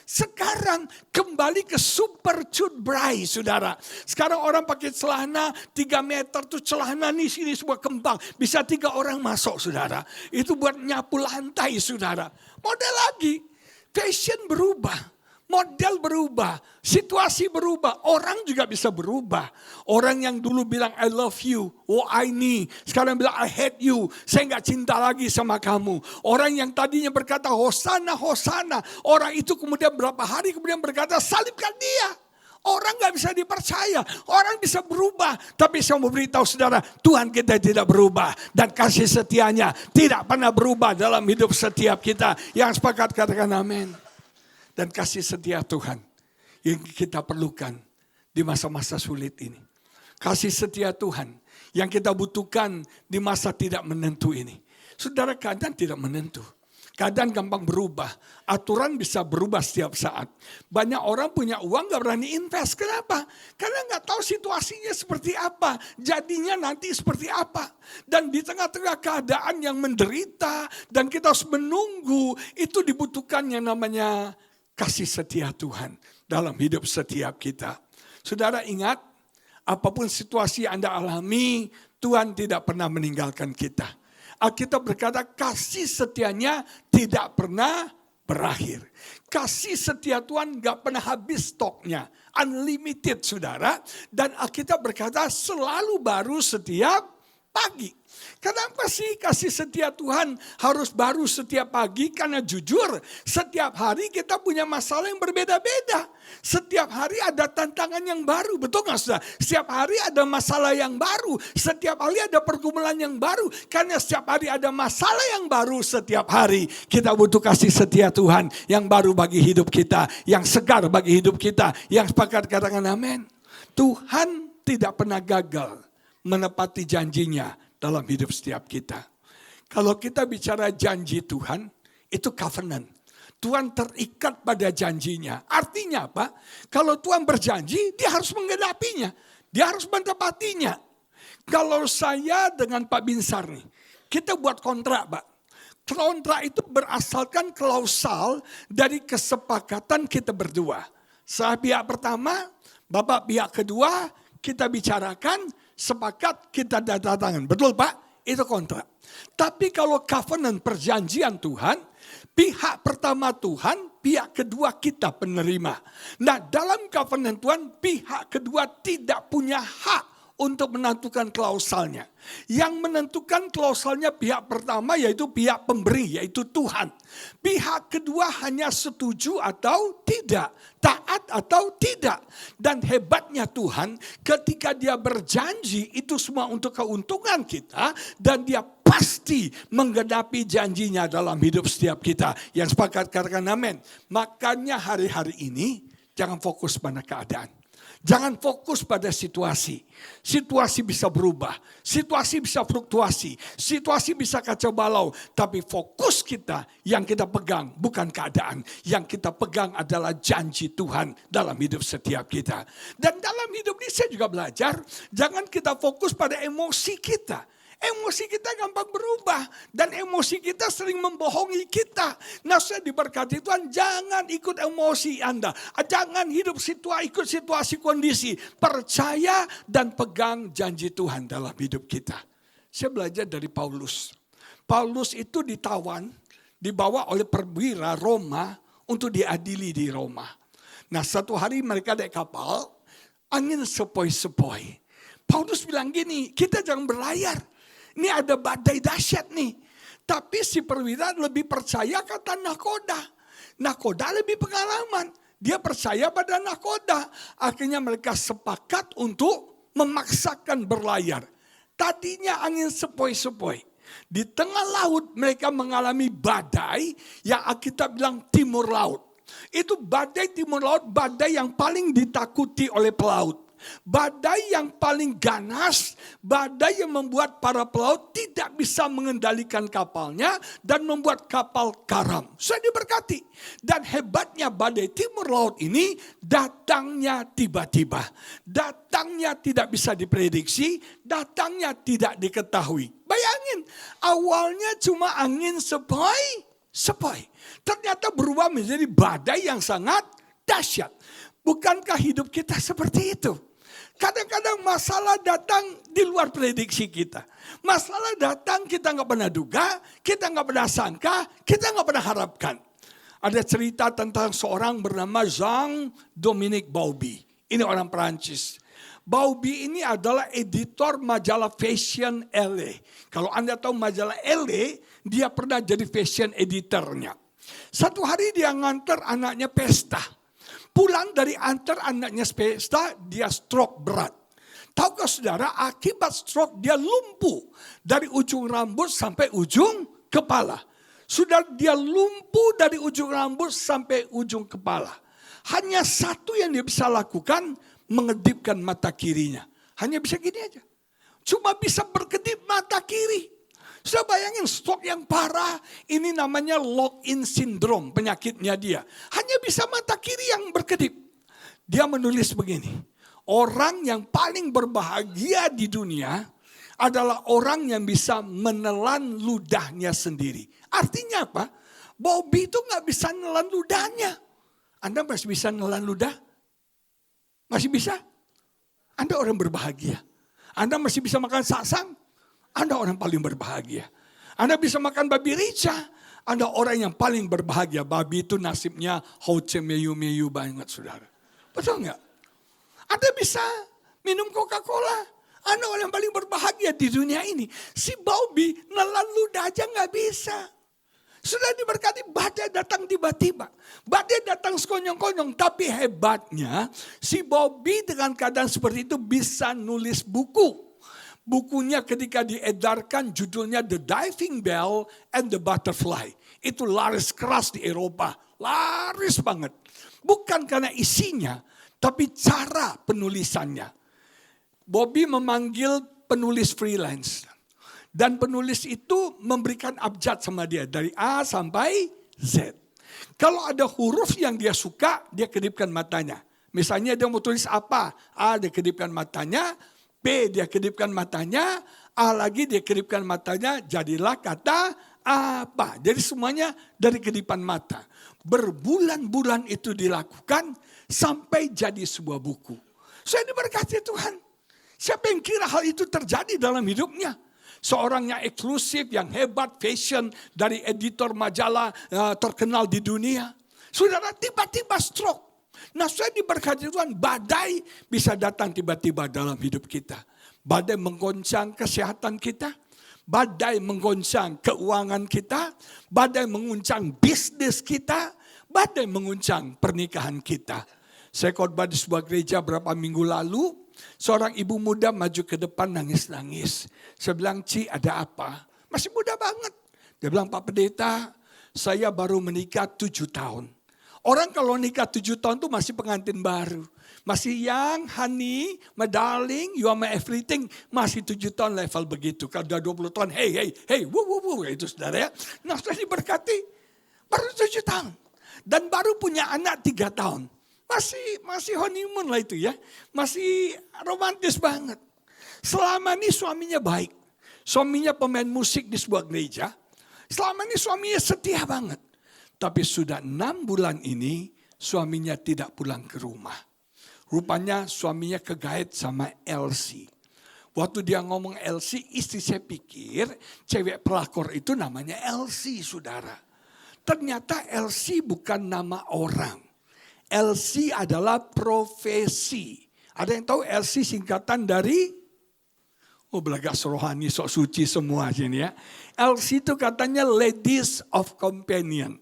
Sekarang kembali ke super cut bray saudara. Sekarang orang pakai celana 3 meter tuh celana nih sini semua kembang. Bisa 3 orang masuk saudara. Itu buat nyapu lantai saudara. Model lagi, fashion berubah. Model berubah, situasi berubah, orang juga bisa berubah. Orang yang dulu bilang I love you, oh I need, sekarang bilang I hate you, saya gak cinta lagi sama kamu. Orang yang tadinya berkata Hosana, Hosana, orang itu kemudian berapa hari kemudian berkata salibkan dia. Orang gak bisa dipercaya, orang bisa berubah. Tapi saya mau beritahu saudara, Tuhan kita tidak berubah. Dan kasih setianya tidak pernah berubah dalam hidup setiap kita. Yang sepakat katakan amin. Dan kasih setia Tuhan yang kita perlukan di masa-masa sulit ini. Kasih setia Tuhan yang kita butuhkan di masa tidak menentu ini. Saudara, keadaan tidak menentu. Keadaan gampang berubah. Aturan bisa berubah setiap saat. Banyak orang punya uang gak berani invest. Kenapa? Karena gak tahu situasinya seperti apa. Jadinya nanti seperti apa. Dan di tengah-tengah keadaan yang menderita dan kita harus menunggu, itu dibutuhkan yang namanya kasih setia Tuhan dalam hidup setiap kita. Saudara ingat, apapun situasi yang Anda alami, Tuhan tidak pernah meninggalkan kita. Alkitab berkata kasih setianya tidak pernah berakhir. Kasih setia Tuhan gak pernah habis stoknya. Unlimited saudara. Dan Alkitab berkata selalu baru setiap pagi. Kenapa sih kasih setia Tuhan harus baru setiap pagi? Karena jujur, setiap hari kita punya masalah yang berbeda-beda. Setiap hari ada tantangan yang baru, betul gak saudara? Setiap hari ada masalah yang baru. Setiap hari ada pergumulan yang baru. Karena setiap hari ada masalah yang baru setiap hari. Kita butuh kasih setia Tuhan yang baru bagi hidup kita. Yang segar bagi hidup kita. Yang sepakat katakan amin. Tuhan tidak pernah gagal menepati janjinya dalam hidup setiap kita. Kalau kita bicara janji Tuhan, itu covenant. Tuhan terikat pada janjinya. Artinya apa? Kalau Tuhan berjanji, dia harus menggenapinya. Dia harus menepatinya. Kalau saya dengan Pak Binsar nih, kita buat kontrak Pak. Kontrak itu berasalkan klausal dari kesepakatan kita berdua. Saya pihak pertama, Bapak pihak kedua, kita bicarakan, sepakat kita datang. Betul Pak? Itu kontrak. Tapi kalau covenant perjanjian Tuhan, pihak pertama Tuhan, pihak kedua kita penerima. Nah dalam covenant Tuhan, pihak kedua tidak punya hak untuk menentukan klausalnya. Yang menentukan klausalnya pihak pertama yaitu pihak pemberi, yaitu Tuhan. Pihak kedua hanya setuju atau tidak, taat atau tidak. Dan hebatnya Tuhan ketika dia berjanji itu semua untuk keuntungan kita. Dan dia pasti menggenapi janjinya dalam hidup setiap kita. Yang sepakat katakan amin. Makanya hari-hari ini jangan fokus pada keadaan. Jangan fokus pada situasi. Situasi bisa berubah. Situasi bisa fluktuasi. Situasi bisa kacau balau. Tapi fokus kita yang kita pegang bukan keadaan. Yang kita pegang adalah janji Tuhan dalam hidup setiap kita. Dan dalam hidup ini saya juga belajar. Jangan kita fokus pada emosi kita. Emosi kita gampang berubah. Dan emosi kita sering membohongi kita. Nah saya diberkati Tuhan, jangan ikut emosi Anda. Jangan hidup ikut situasi kondisi. Percaya dan pegang janji Tuhan dalam hidup kita. Saya belajar dari Paulus. Paulus itu ditawan, dibawa oleh perwira Roma untuk diadili di Roma. Nah satu hari mereka naik kapal, angin sepoi-sepoi. Paulus bilang gini, kita jangan berlayar. Ini ada badai dahsyat nih. Tapi si perwira lebih percaya kata nahkoda. Nahkoda lebih pengalaman. Dia percaya pada nahkoda. Akhirnya mereka sepakat untuk memaksakan berlayar. Tadinya angin sepoi-sepoi. Di tengah laut mereka mengalami badai yang kita bilang timur laut. Itu badai timur laut, badai yang paling ditakuti oleh pelaut. Badai yang paling ganas, badai yang membuat para pelaut tidak bisa mengendalikan kapalnya dan membuat kapal karam. Saya diberkati. Dan hebatnya badai timur laut ini datangnya tiba-tiba. Datangnya tidak bisa diprediksi, datangnya tidak diketahui. Bayangin, Awalnya cuma angin sepoi. Ternyata berubah menjadi badai yang sangat dahsyat. Bukankah hidup kita seperti itu? Kadang-kadang masalah datang di luar prediksi kita. Masalah datang kita nggak pernah duga, kita nggak pernah sangka, kita nggak pernah harapkan. Ada cerita tentang seorang bernama Jean-Dominique Bauby. Ini orang Perancis. Bauby ini adalah editor majalah fashion Elle. Kalau Anda tahu majalah Elle, dia pernah jadi fashion editornya. Satu hari dia nganter anaknya pesta. Pulang dari antar anaknya pesta, dia stroke berat. Tahukah saudara, akibat stroke dia lumpuh dari ujung rambut sampai ujung kepala. Sudah dia lumpuh dari ujung rambut sampai ujung kepala. Hanya satu yang dia bisa lakukan, mengedipkan mata kirinya. Hanya bisa gini aja. Cuma bisa berkedip mata kiri. Saya bayangin stroke yang parah, ini namanya lock-in syndrome, penyakitnya dia. Hanya bisa mata kiri yang berkedip. Dia menulis begini, orang yang paling berbahagia di dunia adalah orang yang bisa menelan ludahnya sendiri. Artinya apa? Bobby itu gak bisa menelan ludahnya. Anda masih bisa menelan ludah? Masih bisa? Anda orang berbahagia. Anda masih bisa makan saksang? Anda orang paling berbahagia. Anda bisa makan babi rica? Anda orang yang paling berbahagia. Babi itu nasibnya hoce meyu-meyu banget, saudara. Betul nggak? Anda bisa minum Coca-Cola. Anda orang yang paling berbahagia di dunia ini. Si Bobby nelan ludah aja nggak bisa. Sudah diberkati, badai datang tiba-tiba. Badai datang sekonyong-konyong. Tapi hebatnya si Bobby dengan keadaan seperti itu bisa nulis buku. Bukunya ketika diedarkan judulnya The Diving Bell and the Butterfly. Itu laris keras di Eropa. Laris banget. Bukan karena isinya, tapi cara penulisannya. Bobby memanggil penulis freelance. Dan penulis itu memberikan abjad sama dia. Dari A sampai Z. Kalau ada huruf yang dia suka, dia kedipkan matanya. Misalnya dia mau tulis apa? A dia kedipkan matanya. B dia kedipkan matanya. A lagi dia kedipkan matanya. Jadilah kata apa. Jadi semuanya dari kedipan mata. Berbulan-bulan itu dilakukan sampai jadi sebuah buku. Saya diberkati Tuhan. Siapa yang kira hal itu terjadi dalam hidupnya? Seorang yang eksklusif, yang hebat, fashion, dari editor majalah terkenal di dunia. Saudara, tiba-tiba stroke. Nah, saya diberkati Tuhan, badai bisa datang tiba-tiba dalam hidup kita. Badai menggoncang kesehatan kita. Badai menggoncang keuangan kita. Badai menguncang bisnis kita. Badai menguncang pernikahan kita. Saya khotbah di sebuah gereja berapa minggu lalu. Seorang ibu muda maju ke depan nangis-nangis. Saya bilang, Ci ada apa? Masih muda banget. Dia bilang, Pak Pendeta, saya baru menikah 7 tahun. Orang kalau nikah 7 tahun tuh masih pengantin baru. Masih young, honey, my darling, you are my everything. Masih 7 tahun level begitu. Kalau udah 20 tahun, hey, wuh. Itu saudara ya. Nah sudah diberkati, baru 7 tahun. Dan baru punya anak 3 tahun. Masih honeymoon lah itu ya. Masih romantis banget. Selama ini suaminya baik. Suaminya pemain musik di sebuah gereja. Selama ini suaminya setia banget. Tapi sudah 6 bulan ini suaminya tidak pulang ke rumah. Rupanya suaminya kegaet sama Elsie. Waktu dia ngomong Elsie, istri saya pikir cewek pelakor itu namanya Elsie, saudara. Ternyata Elsie bukan nama orang. LC adalah profesi. Ada yang tahu LC singkatan dari? Oh belagas rohani, sok suci semua sini ya. LC itu katanya Ladies of Companion.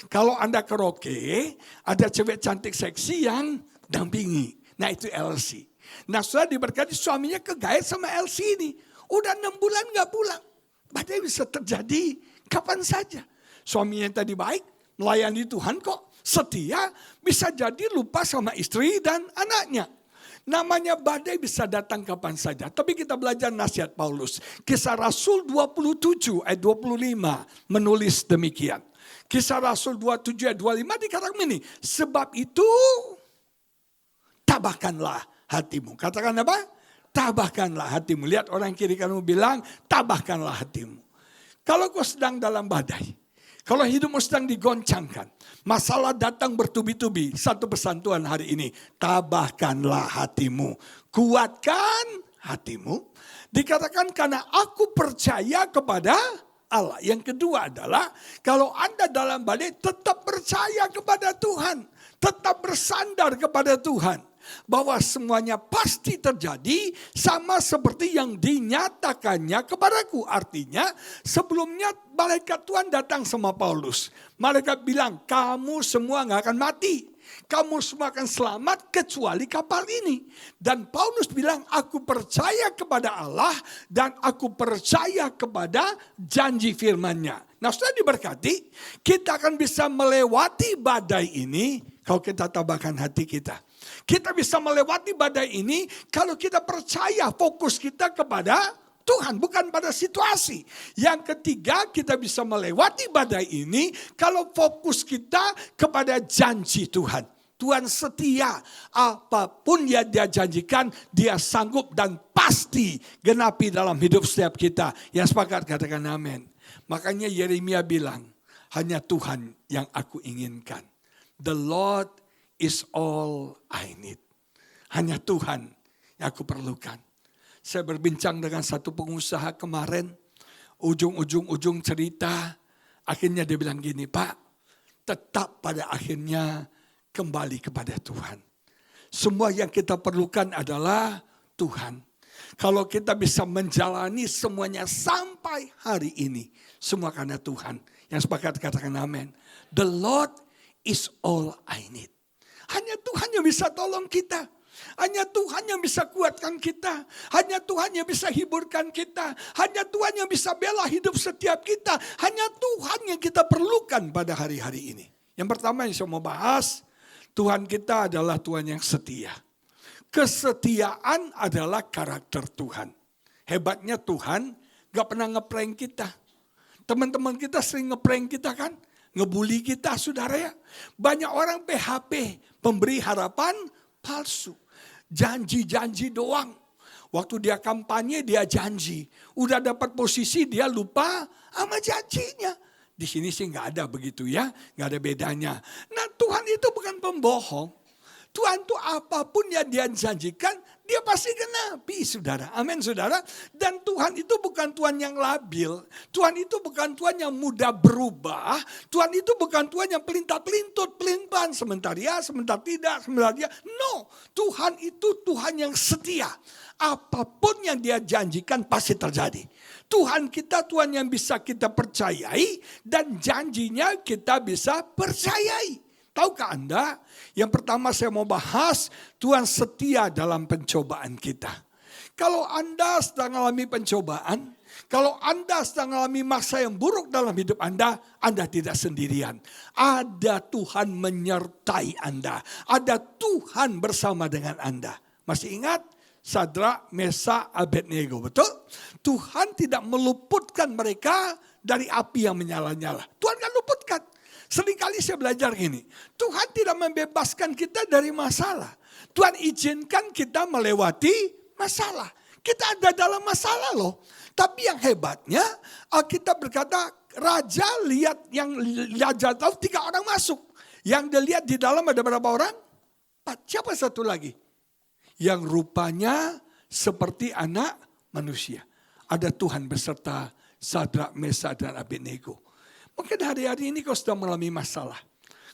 Kalau Anda karaoke, ada cewek cantik seksi yang dampingi. Nah itu LC. Nah sudah diberkati suaminya kegaet sama LC ini. Udah 6 bulan gak pulang. Badai bisa terjadi kapan saja. Suaminya yang tadi baik, melayani Tuhan kok. Setia bisa jadi lupa sama istri dan anaknya. Namanya badai bisa datang kapan saja. Tapi kita belajar nasihat Paulus. Kisah Rasul 27 ayat 25 menulis demikian. Kisah Rasul 27 ayat 25 dikatakan ini. Sebab itu tabahkanlah hatimu. Katakan apa? Tabahkanlah hatimu. Lihat orang kiri kamu bilang tabahkanlah hatimu. Kalau kau sedang dalam badai, kalau hidupmu sedang digoncangkan, masalah datang bertubi-tubi. Satu pesan Tuhan hari ini, tabahkanlah hatimu, kuatkan hatimu. Dikatakan karena aku percaya kepada Allah. Yang kedua adalah kalau Anda dalam badai tetap percaya kepada Tuhan. Tetap bersandar kepada Tuhan. Bahwa semuanya pasti terjadi sama seperti yang dinyatakannya kepadaku. Artinya sebelumnya malaikat Tuhan datang sama Paulus. Malaikat bilang kamu semua gak akan mati. Kamu semua akan selamat kecuali kapal ini. Dan Paulus bilang aku percaya kepada Allah dan aku percaya kepada janji firman-Nya. Nah sudah diberkati kita akan bisa melewati badai ini kalau kita tabahkan hati kita. Kita bisa melewati badai ini kalau kita percaya fokus kita kepada Tuhan, bukan pada situasi. Yang ketiga, kita bisa melewati badai ini kalau fokus kita kepada janji Tuhan. Tuhan setia, apapun yang Dia janjikan, Dia sanggup dan pasti genapi dalam hidup setiap kita. Yang sepakat katakan amin. Makanya Yeremia bilang, hanya Tuhan yang aku inginkan. The Lord is all I need. Hanya Tuhan yang aku perlukan. Saya berbincang dengan satu pengusaha kemarin. Ujung cerita. Akhirnya dia bilang gini, Pak. Tetap pada akhirnya kembali kepada Tuhan. Semua yang kita perlukan adalah Tuhan. Kalau kita bisa menjalani semuanya sampai hari ini. Semua karena Tuhan. Yang sepakat katakan amin. The Lord is all I need. Hanya Tuhan yang bisa tolong kita. Hanya Tuhan yang bisa kuatkan kita. Hanya Tuhan yang bisa hiburkan kita. Hanya Tuhan yang bisa bela hidup setiap kita. Hanya Tuhan yang kita perlukan pada hari-hari ini. Yang pertama yang saya mau bahas, Tuhan kita adalah Tuhan yang setia. Kesetiaan adalah karakter Tuhan. Hebatnya Tuhan gak pernah ngeprank kita. Teman-teman kita sering ngeprank kita kan? Ngebully kita saudara ya. Banyak orang PHP, pemberi harapan palsu. Janji-janji doang. Waktu dia kampanye dia janji. Udah dapat posisi dia lupa sama janjinya. Di sini sih gak ada begitu ya. Gak ada bedanya. Nah Tuhan itu bukan pembohong. Tuhan itu apapun yang Dia janjikan, Dia pasti genapi saudara. Amin saudara. Dan Tuhan itu bukan Tuhan yang labil. Tuhan itu bukan Tuhan yang mudah berubah. Tuhan itu bukan Tuhan yang pelintat-pelintut, pelin-pelan. Sebentar ya, sebentar tidak, sebentar ya. No, Tuhan itu Tuhan yang setia. Apapun yang Dia janjikan pasti terjadi. Tuhan kita Tuhan yang bisa kita percayai dan janjinya kita bisa percayai. Tahukah Anda, yang pertama saya mau bahas, Tuhan setia dalam pencobaan kita. Kalau Anda sedang mengalami pencobaan, kalau Anda sedang mengalami masa yang buruk dalam hidup Anda tidak sendirian. Ada Tuhan menyertai Anda, ada Tuhan bersama dengan Anda. Masih ingat? Sadrak, Mesak, Abednego, betul? Tuhan tidak meluputkan mereka dari api yang menyala-nyala. Tuhan kan luputkan. Seringkali saya belajar gini, Tuhan tidak membebaskan kita dari masalah. Tuhan izinkan kita melewati masalah. Kita ada dalam masalah loh. Tapi yang hebatnya, Alkitab berkata, Raja tahu 3 orang masuk. Yang dilihat di dalam ada berapa orang? 4. Siapa satu lagi? Yang rupanya seperti anak manusia. Ada Tuhan beserta Sadrak, Mesak, dan Abednego. Mungkin hari-hari ini kau sedang mengalami masalah.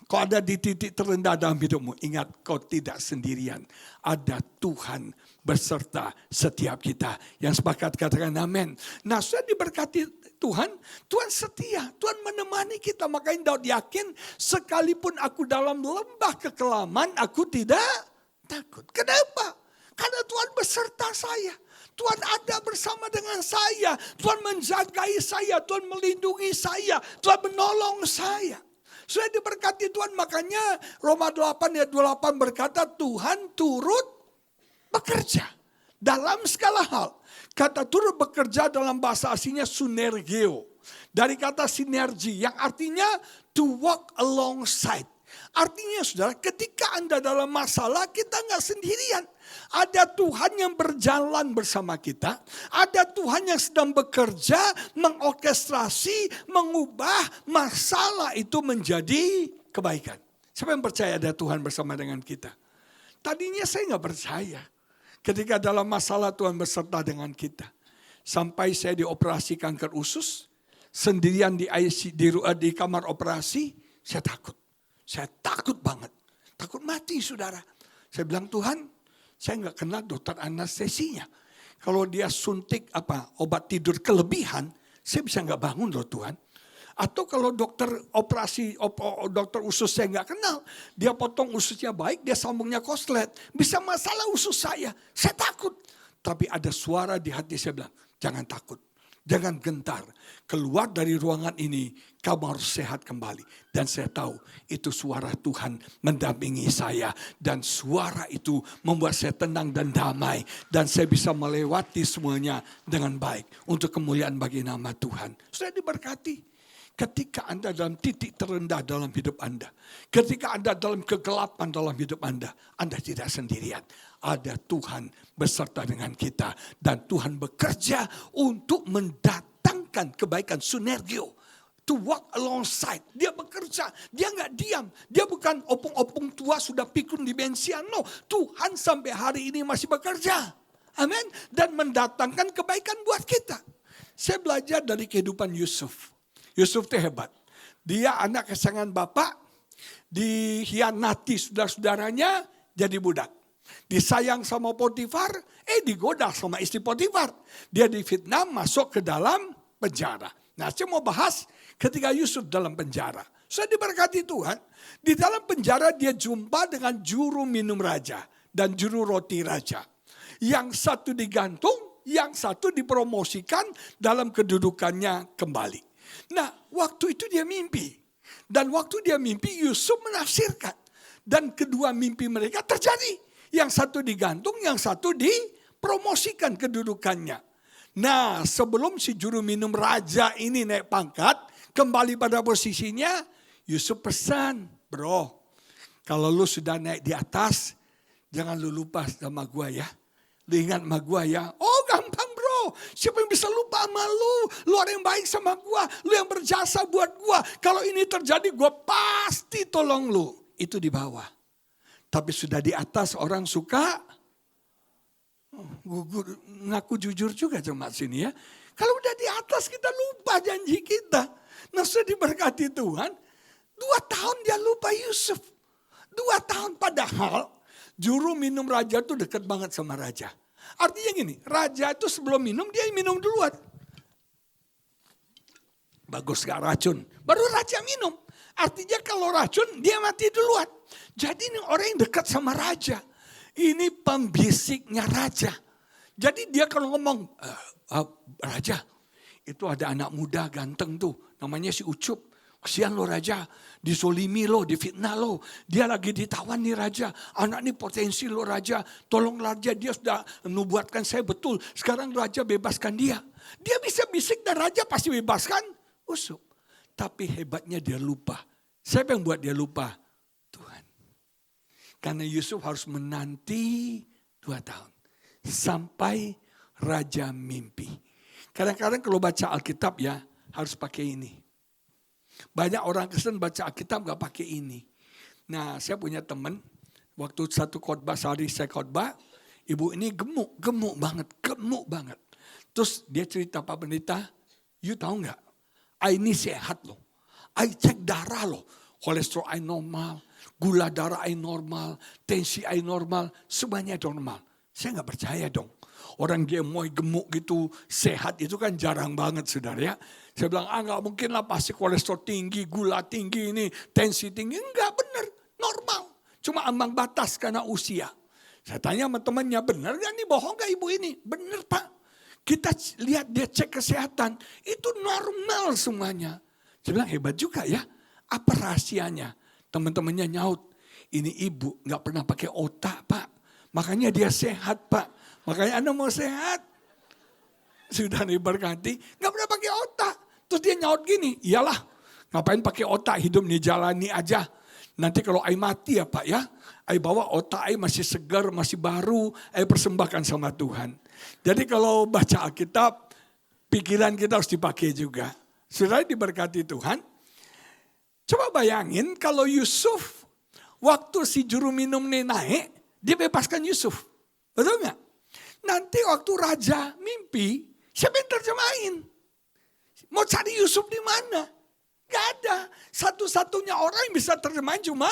Kau ada di titik terendah dalam hidupmu. Ingat kau tidak sendirian. Ada Tuhan beserta setiap kita. Yang sepakat katakan amin. Nah sudah diberkati Tuhan. Tuhan setia. Tuhan menemani kita. Makanya Daud yakin sekalipun aku dalam lembah kekelaman aku tidak takut. Kenapa? Karena Tuhan beserta saya. Tuhan ada bersama dengan saya. Tuhan menjagai saya. Tuhan melindungi saya. Tuhan menolong saya. Sudah diberkati Tuhan. Makanya Roma 8 ayat 28 berkata Tuhan turut bekerja. Dalam segala hal. Kata turut bekerja dalam bahasa aslinya sunergeo. Dari kata sinergi yang artinya to walk alongside. Artinya saudara, ketika Anda dalam masalah, kita nggak sendirian. Ada Tuhan yang berjalan bersama kita. Ada Tuhan yang sedang bekerja, mengorkestrasi, mengubah masalah itu menjadi kebaikan. Siapa yang percaya ada Tuhan bersama dengan kita? Tadinya saya nggak percaya. Ketika dalam masalah Tuhan beserta dengan kita. Sampai saya dioperasi kanker usus, sendirian di IC, di kamar operasi, saya takut. Saya takut banget. Takut mati saudara. Saya bilang, Tuhan, saya nggak kenal dokter anestesinya. Kalau dia suntik obat tidur kelebihan, saya bisa nggak bangun loh Tuhan. Atau kalau dokter dokter usus saya nggak kenal, dia potong ususnya baik, dia sambungnya koslet, bisa masalah usus saya takut. Tapi ada suara di hati saya bilang, jangan takut. Jangan gentar, keluar dari ruangan ini, kamu harus sehat kembali. Dan saya tahu itu suara Tuhan mendampingi saya. Dan suara itu membuat saya tenang dan damai. Dan saya bisa melewati semuanya dengan baik. Untuk kemuliaan bagi nama Tuhan. Saya diberkati. Ketika Anda dalam titik terendah dalam hidup Anda. Ketika Anda dalam kegelapan dalam hidup Anda tidak sendirian. Ada Tuhan beserta dengan kita. Dan Tuhan bekerja untuk mendatangkan kebaikan sinergio. To walk alongside. Dia bekerja, dia nggak diam. Dia bukan opung-opung tua sudah pikun di bensian. No, Tuhan sampai hari ini masih bekerja. Amin. Dan mendatangkan kebaikan buat kita. Saya belajar dari kehidupan Yusuf. Yusuf itu hebat. Dia anak kesayangan bapak, dihianati saudara-saudaranya jadi budak. Disayang sama Potifar, digoda sama istri Potifar. Dia difitnah masuk ke dalam penjara. Nah saya mau bahas ketika Yusuf dalam penjara. Saya diberkati Tuhan, di dalam penjara dia jumpa dengan juru minum raja dan juru roti raja. Yang satu digantung, yang satu dipromosikan dalam kedudukannya kembali. Nah, waktu itu dia mimpi. Dan waktu dia mimpi, Yusuf menafsirkan. Dan kedua mimpi mereka terjadi. Yang satu digantung, yang satu dipromosikan kedudukannya. Nah, sebelum si juru minum raja ini naik pangkat, kembali pada posisinya, Yusuf pesan, bro, kalau lu sudah naik di atas, jangan lu lupa sama gua ya. Lu ingat sama gua ya. Oh gampang bro, siapa yang bisa lupa sama lu? Lu orang yang baik sama gua, lu yang berjasa buat gua. Kalau ini terjadi gua pasti tolong lu. Itu di bawah. Tapi sudah di atas orang suka ngaku jujur juga jemaat sini ya. Kalau udah di atas kita lupa janji kita. Nah sudah diberkati Tuhan. 2 tahun dia lupa Yusuf. 2 tahun padahal juru minum raja itu dekat banget sama raja. Artinya gini, raja itu sebelum minum dia minum duluan. Bagus gak racun? Baru raja minum. Artinya kalau racun dia mati duluan. Jadi ini orang yang dekat sama raja. Ini pembisiknya raja. Jadi dia kalau ngomong, raja itu ada anak muda ganteng tuh. Namanya si Ucup. Kesian lo raja, disolimi lo, difitnah lo. Dia lagi ditawan nih raja. Anak ini potensi lo raja. Tolong raja, dia sudah nubuatkan saya betul. Sekarang raja bebaskan dia. Dia bisa bisik dan raja pasti bebaskan Ucup. Tapi hebatnya dia lupa. Siapa yang buat dia lupa? Tuhan. Karena Yusuf harus menanti 2 tahun. Sampai raja mimpi. Kadang-kadang kalau baca Alkitab ya harus pakai ini. Banyak orang Kristen baca Alkitab gak pakai ini. Nah saya punya teman. Waktu satu khotbah sehari saya khotbah. Ibu ini gemuk banget. Terus dia cerita Pak Pendeta. You tahu gak? Ini sehat loh. I cek darah loh. Kolesterol I normal. Gula darah I normal. Tensi I normal. Semuanya normal. Saya gak percaya dong. Orang gemoy gemuk gitu sehat itu kan jarang banget saudara ya. Saya bilang gak mungkin lah pasti kolesterol tinggi, gula tinggi ini, tensi tinggi. Enggak benar, normal. Cuma ambang batas karena usia. Saya tanya sama temannya benar gak nih bohong gak ibu ini? Benar Pak. Kita lihat dia cek kesehatan itu normal semuanya. Saya bilang hebat juga ya. Apa rahasianya? Teman-temannya nyaut. Ini ibu gak pernah pakai otak Pak. Makanya dia sehat Pak. Makanya Anda mau sehat. Sudah diberkati. Gak pernah pakai otak. Terus dia nyaut gini. Iyalah. Ngapain pakai otak hidup nih jalani aja. Nanti kalau ai mati ya Pak ya, ai bawa otak ai masih segar, masih baru, ai persembahkan sama Tuhan. Jadi kalau baca Alkitab, pikiran kita harus dipakai juga. Saudara diberkati Tuhan. Coba bayangin kalau Yusuf, waktu si juru minum ini naik, dia bebaskan Yusuf. Betul nggak? Nanti waktu raja mimpi, siapa yang terjemahin? Mau cari Yusuf di mana? Gak ada. Satu-satunya orang yang bisa terjemahin cuma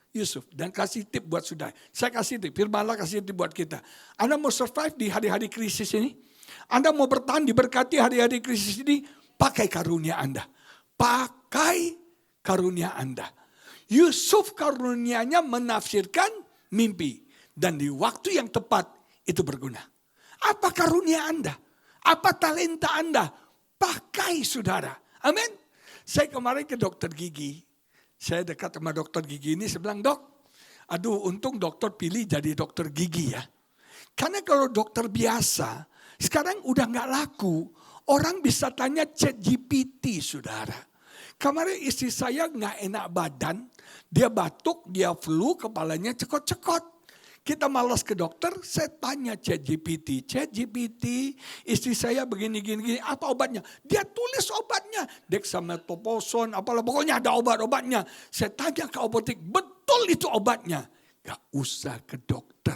Yusuf. Dan kasih tip buat saudara. Saya kasih tip, firman Allah kasih tip buat kita. Anda mau survive di hari-hari krisis ini? Anda mau bertahan diberkati hari-hari krisis ini? Pakai karunia Anda. Pakai karunia Anda. Yusuf karunianya menafsirkan mimpi. Dan di waktu yang tepat itu berguna. Apa karunia Anda? Apa talenta Anda? Pakai saudara. Amin. Saya kemarin ke dokter gigi. Saya dekat sama dokter gigi ini. Saya bilang, dok, aduh untung dokter pilih jadi dokter gigi ya. Karena kalau dokter biasa, sekarang udah gak laku. Orang bisa tanya ChatGPT saudara. Kemarin istri saya gak enak badan. Dia batuk, dia flu, kepalanya cekot-cekot. Kita malas ke dokter, saya tanya ChatGPT. ChatGPT, istri saya begini, apa obatnya? Dia tulis obatnya. Dexamethasone, apalah pokoknya ada obat-obatnya. Saya tanya ke apotek, betul itu obatnya. Gak usah ke dokter,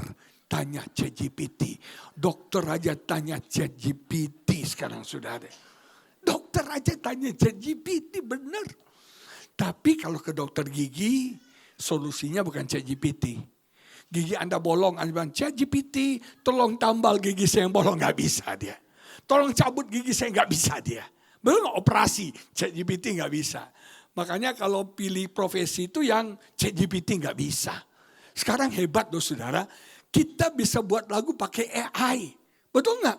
tanya ChatGPT. Dokter aja tanya ChatGPT sekarang saudara. Dokter aja tanya ChatGPT, benar. Tapi kalau ke dokter gigi, solusinya bukan ChatGPT. Gigi Anda bolong, Anda bilang, ChatGPT tolong tambal gigi saya yang bolong. Gak bisa dia. Tolong cabut gigi saya, gak bisa dia. Belum operasi, ChatGPT gak bisa. Makanya kalau pilih profesi itu yang ChatGPT gak bisa. Sekarang hebat loh saudara, kita bisa buat lagu pakai AI. Betul gak?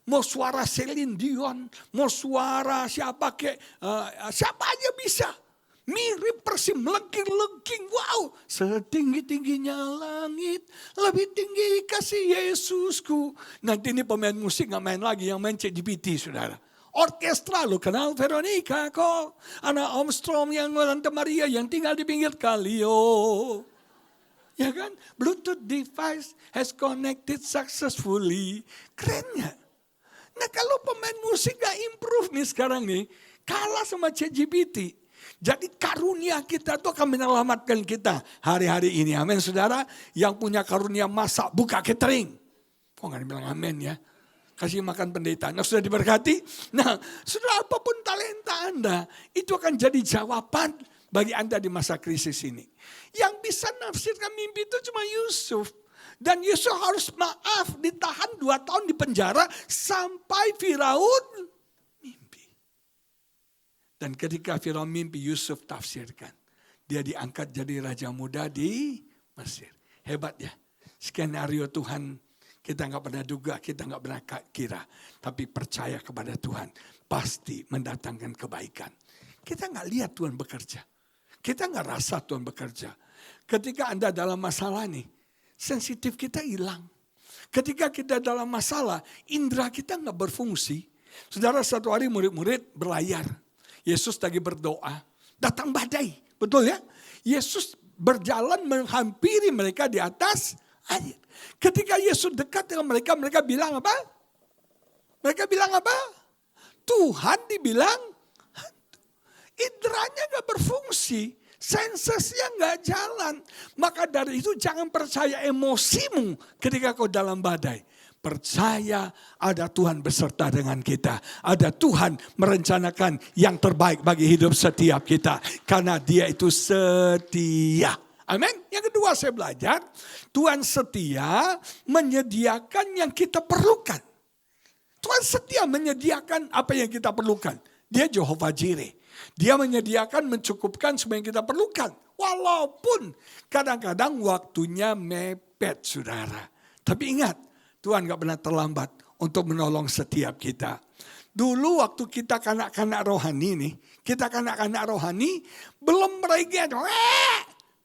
Mau suara Celine Dion, mau suara siapa siapa aja bisa. Mirip persis melengking-lengking. Wow, setinggi-tingginya langit, lebih tinggi kasih Yesusku. Nanti ini pemain musik gak main lagi, yang main ChatGPT saudara. Orkestra lo kenal Veronica kok. Anak Armstrong yang Tante Maria yang tinggal di pinggir kali. Ya kan? Bluetooth device has connected successfully. Keren gak? Nah kalau pemain musik gak improve nih sekarang nih, kalah sama ChatGPT. Jadi karunia kita itu akan menyelamatkan kita hari-hari ini. Amin saudara. Yang punya karunia masak, buka catering. Kok gak dibilang amin ya. Kasih makan pendeta. Nah sudah diberkati. Nah saudara, apapun talenta Anda, itu akan jadi jawaban bagi Anda di masa krisis ini. Yang bisa nafsirkan mimpi itu cuma Yusuf. Dan Yusuf harus maaf ditahan 2 tahun di penjara sampai Firaun. Dan ketika Firaun mimpi, Yusuf tafsirkan. Dia diangkat jadi raja muda di Mesir. Hebat ya. Skenario Tuhan kita nggak pernah duga, kita nggak pernah kira. Tapi percaya kepada Tuhan. Pasti mendatangkan kebaikan. Kita nggak lihat Tuhan bekerja. Kita nggak rasa Tuhan bekerja. Ketika Anda dalam masalah nih, sensitif kita hilang. Ketika kita dalam masalah, indera kita nggak berfungsi. Saudara, satu hari murid-murid berlayar. Yesus lagi berdoa, datang badai, betul ya? Yesus berjalan menghampiri mereka di atas air. Ketika Yesus dekat dengan mereka, mereka bilang apa? Mereka bilang apa? Tuhan dibilang hantu. Inderanya gak berfungsi, sensesnya gak jalan. Maka dari itu jangan percaya emosimu ketika kau dalam badai. Percaya ada Tuhan beserta dengan kita. Ada Tuhan merencanakan yang terbaik bagi hidup setiap kita. Karena dia itu setia. Amin. Yang kedua saya belajar, Tuhan setia menyediakan yang kita perlukan. Tuhan setia menyediakan apa yang kita perlukan. Dia Jehovah Jireh. Dia menyediakan, mencukupkan semua yang kita perlukan. Walaupun kadang-kadang waktunya mepet saudara. Tapi ingat, Tuhan gak pernah terlambat untuk menolong setiap kita. Dulu waktu kita kanak-kanak rohani nih, kita kanak-kanak rohani belum merengek,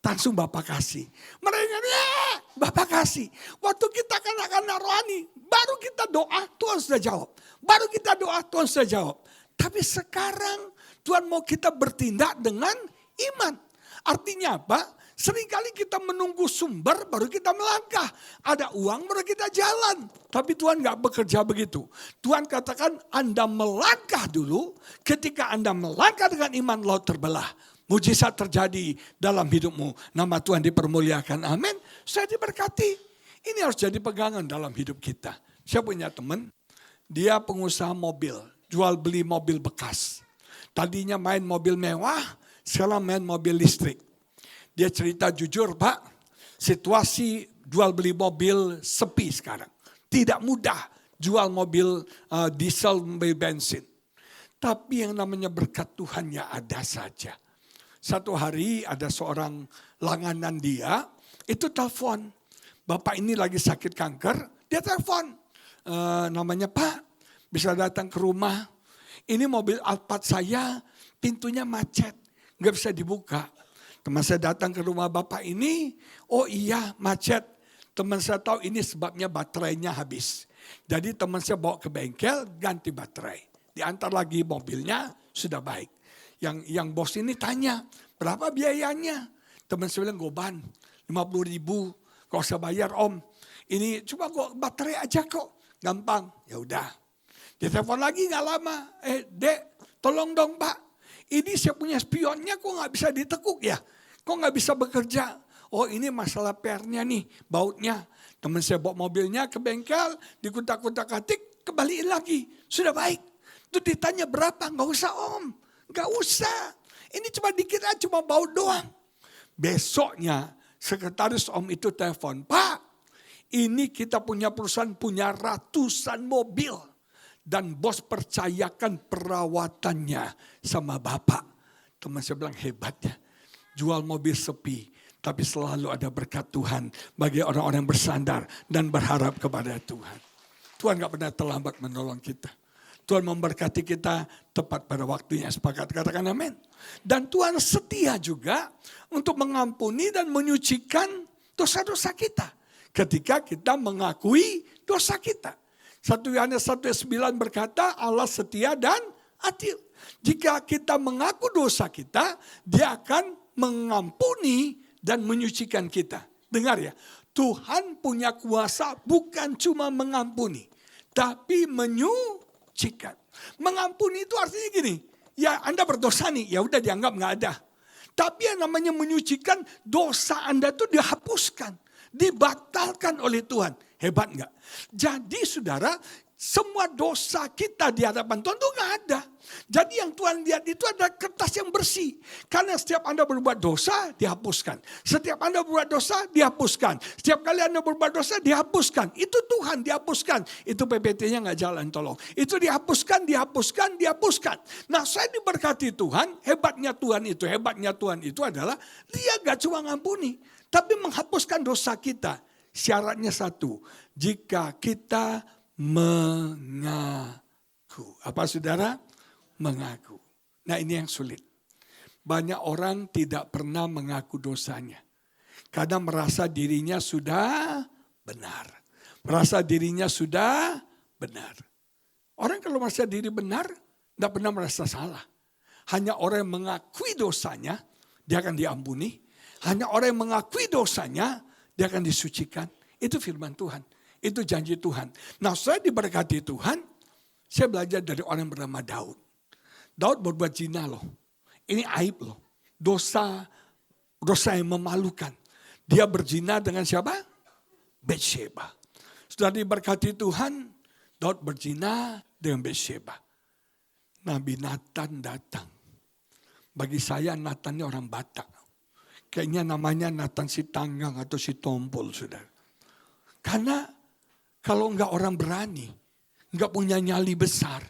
langsung Bapak kasih. Merengek, Bapak kasih. Waktu kita kanak-kanak rohani, baru kita doa, Tuhan sudah jawab. Baru kita doa, Tuhan sudah jawab. Tapi sekarang Tuhan mau kita bertindak dengan iman. Artinya apa? Seringkali kita menunggu sumber baru kita melangkah. Ada uang baru kita jalan. Tapi Tuhan gak bekerja begitu. Tuhan katakan Anda melangkah dulu. Ketika Anda melangkah dengan iman, laut terbelah. Mujizat terjadi dalam hidupmu. Nama Tuhan dipermuliakan. Amin. Saya diberkati. Ini harus jadi pegangan dalam hidup kita. Saya punya teman. Dia pengusaha mobil. Jual beli mobil bekas. Tadinya main mobil mewah. Sekarang main mobil listrik. Dia cerita jujur, Pak, situasi jual beli mobil sepi sekarang. Tidak mudah jual mobil diesel, mobil bensin. Tapi yang namanya berkat Tuhan ya ada saja. Satu hari ada seorang langganan dia, itu telepon. Bapak ini lagi sakit kanker, dia telepon. Namanya Pak, bisa datang ke rumah. Ini mobil Alphard saya, pintunya macet, nggak bisa dibuka. Teman saya datang ke rumah bapak ini, oh iya macet. Teman saya tahu ini sebabnya baterainya habis. Jadi teman saya bawa ke bengkel, ganti baterai. Diantar lagi mobilnya, sudah baik. Yang bos ini tanya, berapa biayanya? Teman saya bilang, goban, 50.000. Kok saya bayar om? Ini cuma kok baterai aja kok, gampang. Ya udah. Dia telepon lagi gak lama, dek tolong dong pak. Ini saya punya spionnya kok gak bisa ditekuk ya? Kok gak bisa bekerja? Oh ini masalah pernya nih, bautnya. Teman saya bawa mobilnya ke bengkel, dikutak-kutak-katik, kembaliin lagi. Sudah baik. Itu ditanya berapa? Gak usah om, gak usah. Ini cuma dikit aja, cuma baut doang. Besoknya sekretaris om itu telepon, Pak ini kita punya perusahaan punya ratusan mobil. Dan bos percayakan perawatannya sama bapak. Teman saya bilang hebatnya. Jual mobil sepi. Tapi selalu ada berkat Tuhan. Bagi orang-orang yang bersandar dan berharap kepada Tuhan. Tuhan gak pernah terlambat menolong kita. Tuhan memberkati kita tepat pada waktunya. Sepakat katakan amin. Dan Tuhan setia juga untuk mengampuni dan menyucikan dosa-dosa kita. Ketika kita mengakui dosa kita. 1 Yohanes 1:9 berkata Allah setia dan adil. Jika kita mengaku dosa kita, dia akan mengampuni dan menyucikan kita. Dengar ya, Tuhan punya kuasa bukan cuma mengampuni, tapi menyucikan. Mengampuni itu artinya gini, ya Anda berdosa nih, ya udah dianggap gak ada. Tapi yang namanya menyucikan, dosa Anda itu dihapuskan, dibatalkan oleh Tuhan. Hebat enggak? Jadi saudara, semua dosa kita di hadapan Tuhan itu enggak ada. Jadi yang Tuhan lihat itu ada kertas yang bersih. Karena setiap Anda berbuat dosa, dihapuskan. Setiap Anda berbuat dosa, dihapuskan. Setiap kali Anda berbuat dosa, dihapuskan. Itu Tuhan dihapuskan. Itu PPT-nya enggak jalan, tolong. Itu dihapuskan. Nah saya diberkati Tuhan, hebatnya Tuhan itu adalah, dia enggak cuma ngampuni, tapi menghapuskan dosa kita. Syaratnya satu, jika kita mengaku. Apa saudara? Mengaku. Nah ini yang sulit. Banyak orang tidak pernah mengaku dosanya. Karena merasa dirinya sudah benar. Orang kalau merasa diri benar, tidak pernah merasa salah. Hanya orang yang mengakui dosanya, dia akan diampuni. Hanya orang yang mengakui dosanya, dia akan disucikan. Itu firman Tuhan. Itu janji Tuhan. Nah saya diberkati Tuhan. Saya belajar dari orang yang bernama Daud. Daud berbuat zina loh. Ini aib loh. Dosa yang memalukan. Dia berzina dengan siapa? Bathsheba. Sudah diberkati Tuhan. Daud berzina dengan Bathsheba. Nabi Nathan datang. Bagi saya Nathan ini orang Batak. Kayaknya namanya Nathan si tanggang atau si tompol, saudara. Karena kalau enggak orang berani, enggak punya nyali besar,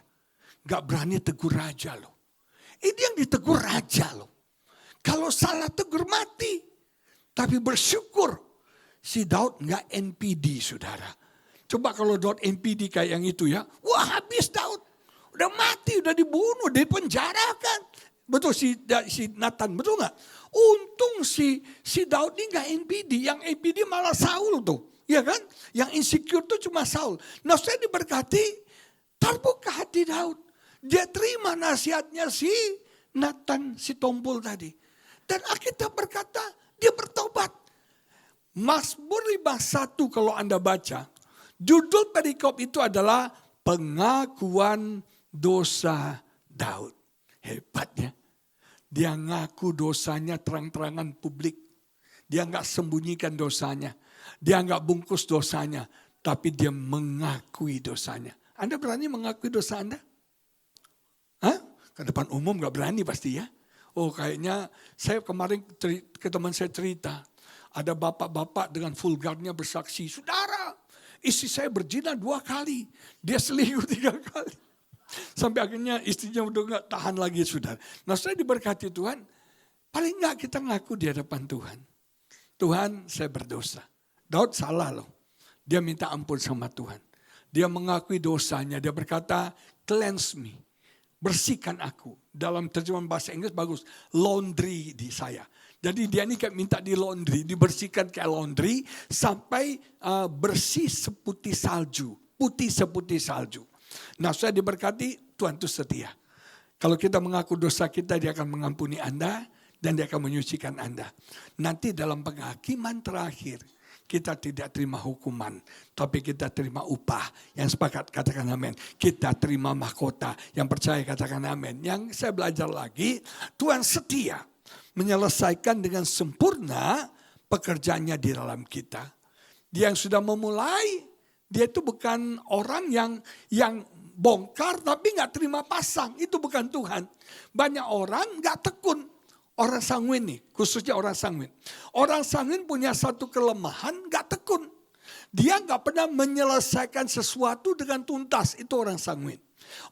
enggak berani tegur raja loh. Ini yang ditegur raja loh. Kalau salah tegur mati. Tapi bersyukur si Daud enggak NPD, saudara. Coba kalau Daud NPD kayak yang itu ya, wah habis Daud. Udah mati, udah dibunuh, dipenjarakan. Betul si Nathan, betul gak? Untung si Daud ini gak NPD, yang NPD malah Saul tuh. Ya kan? Yang insecure tuh cuma Saul. Nah saya diberkati, terbuka hati Daud. Dia terima nasihatnya si Nathan, si tompul tadi. Dan Alkitab berkata, Dia bertobat. Mazmur 51 kalau Anda baca, judul perikop itu adalah pengakuan dosa Daud. Hebatnya. Dia ngaku dosanya terang-terangan publik. Dia nggak sembunyikan dosanya. Dia nggak bungkus dosanya. Tapi dia mengakui dosanya. Anda berani mengakui dosa Anda? Hah? Ke depan umum nggak berani pasti ya. Oh kayaknya saya kemarin ke teman saya cerita. Ada bapak-bapak dengan vulgarnya bersaksi. Saudara, istri saya berzina 2 kali. Dia selingkuh 3 kali. Sampai akhirnya istrinya udah gak tahan lagi saudara. Nah saya diberkati Tuhan. Paling gak kita ngaku di hadapan Tuhan. Tuhan saya berdosa. Daud salah loh. Dia minta ampun sama Tuhan. Dia mengakui dosanya. Dia berkata cleanse me. Bersihkan aku. Dalam terjemahan bahasa Inggris bagus. Laundry di saya. Jadi dia ini kayak minta di laundry. Dibersihkan kayak laundry. Sampai bersih seputih salju. Putih seputih salju. Nah saya diberkati Tuhan itu setia. Kalau kita mengaku dosa kita dia akan mengampuni Anda. Dan dia akan menyucikan Anda. Nanti dalam penghakiman terakhir. Kita tidak terima hukuman. Tapi kita terima upah. Yang sepakat katakan amin. Kita terima mahkota. Yang percaya katakan amin. Yang saya belajar lagi. Tuhan setia. Menyelesaikan dengan sempurna pekerjaannya di dalam kita. Dia yang sudah memulai. Dia itu bukan orang yang bongkar tapi gak terima pasang. Itu bukan Tuhan. Banyak orang gak tekun. Orang sanguin nih, khususnya orang sanguin. Orang sanguin punya satu kelemahan gak tekun. Dia gak pernah menyelesaikan sesuatu dengan tuntas. Itu orang sanguin.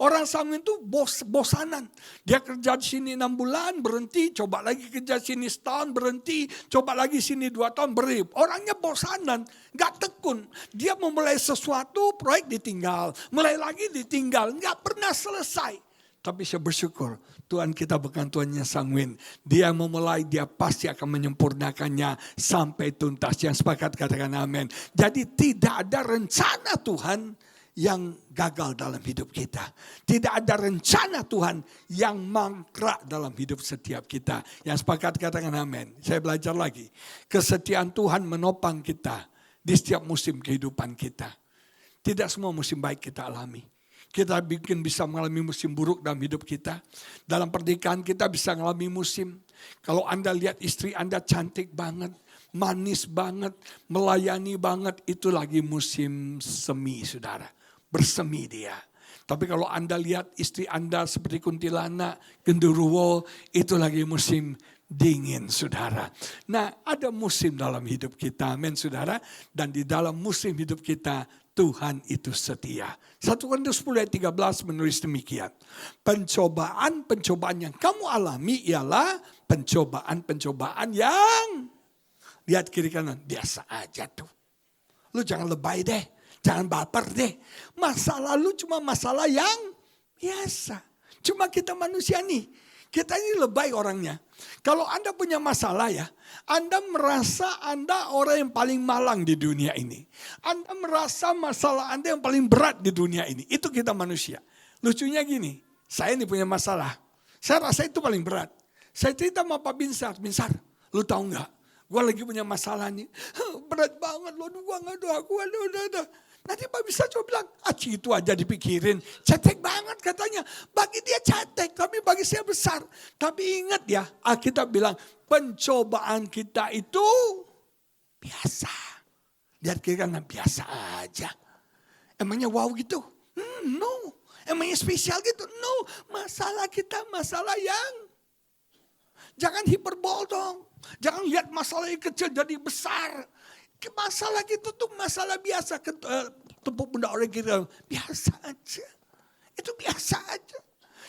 Orang sanguin itu bosanan. Dia kerja di sini 6 bulan berhenti, coba lagi kerja sini setahun berhenti, coba lagi sini 2 tahun berhenti. Orangnya bosanan, gak tekun. Dia memulai sesuatu, proyek ditinggal. Mulai lagi ditinggal, gak pernah selesai. Tapi saya bersyukur Tuhan kita bukan Tuhan yang sanguin. Dia yang memulai, dia pasti akan menyempurnakannya sampai tuntas. Yang sepakat katakan amin. Jadi tidak ada rencana Tuhan yang gagal dalam hidup kita. Tidak ada rencana Tuhan yang mangkrak dalam hidup setiap kita. Yang sepakat katakan amin. Saya belajar lagi. Kesetiaan Tuhan menopang kita di setiap musim kehidupan kita. Tidak semua musim baik kita alami. Kita bisa mengalami musim buruk dalam hidup kita. Dalam pernikahan kita bisa mengalami musim. Kalau Anda lihat istri Anda cantik banget, manis banget, melayani banget. Itu lagi musim semi saudara. Bersemi dia. Tapi kalau Anda lihat istri Anda seperti kuntilanak, genderuwo, itu lagi musim dingin saudara. Nah ada musim dalam hidup kita, amin saudara. Dan di dalam musim hidup kita, Tuhan itu setia. 1 Korintus 10 ayat 13 menulis demikian. Pencobaan-pencobaan yang kamu alami ialah pencobaan-pencobaan yang, lihat kiri kanan, biasa aja tuh. Lu jangan lebay deh, jangan baper deh. Masalah lu cuma masalah yang biasa. Cuma kita manusia nih. Kita ini lebay orangnya. Kalau Anda punya masalah ya, Anda merasa Anda orang yang paling malang di dunia ini. Anda merasa masalah Anda yang paling berat di dunia ini. Itu kita manusia. Lucunya gini, saya ini punya masalah. Saya rasa itu paling berat. Saya cerita sama Pak Binsar, Binsar, lu tahu nggak? Gue lagi punya masalah nih. Berat banget loh, gue nggak doa, gue udah. Nanti Pak bisa coba bilang, itu aja dipikirin. Cetek banget katanya. Bagi dia cetek, tapi bagi saya besar. Tapi ingat ya, Alkitab bilang, pencobaan kita itu biasa. Lihat kira kan biasa aja. Emangnya wow gitu? No. Emangnya spesial gitu? No. Masalah kita masalah yang, jangan hiperbol dong. Jangan lihat masalah yang kecil jadi besar. Masalah gitu tuh masalah biasa. Tepuk pundak orang kira biasa aja. Itu biasa aja.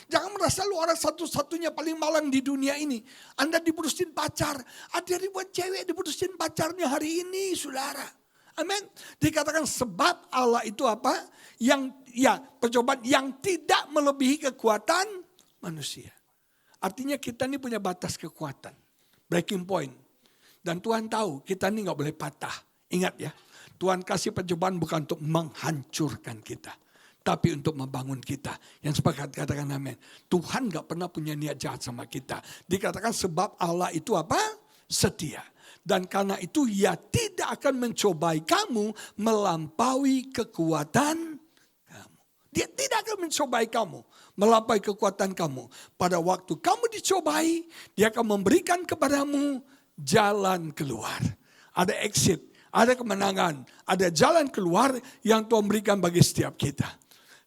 Jangan merasa lu orang satu-satunya paling malang di dunia ini. Anda diputusin pacar. Ada ribuan cewek diputusin pacarnya hari ini saudara. Amin. Dikatakan sebab Allah itu apa? Yang percobaan yang tidak melebihi kekuatan manusia. Artinya kita ini punya batas kekuatan. Breaking point. Dan Tuhan tahu kita ini gak boleh patah. Ingat ya, Tuhan kasih percobaan bukan untuk menghancurkan kita. Tapi untuk membangun kita. Yang sepakat katakan amin. Tuhan gak pernah punya niat jahat sama kita. Dikatakan sebab Allah itu apa? Setia. Dan karena itu ia tidak akan mencobai kamu melampaui kekuatan kamu. Dia tidak akan mencobai kamu melampaui kekuatan kamu. Pada waktu kamu dicobai, dia akan memberikan kepadamu jalan keluar. Ada exit, ada kemenangan, ada jalan keluar yang Tuhan berikan bagi setiap kita.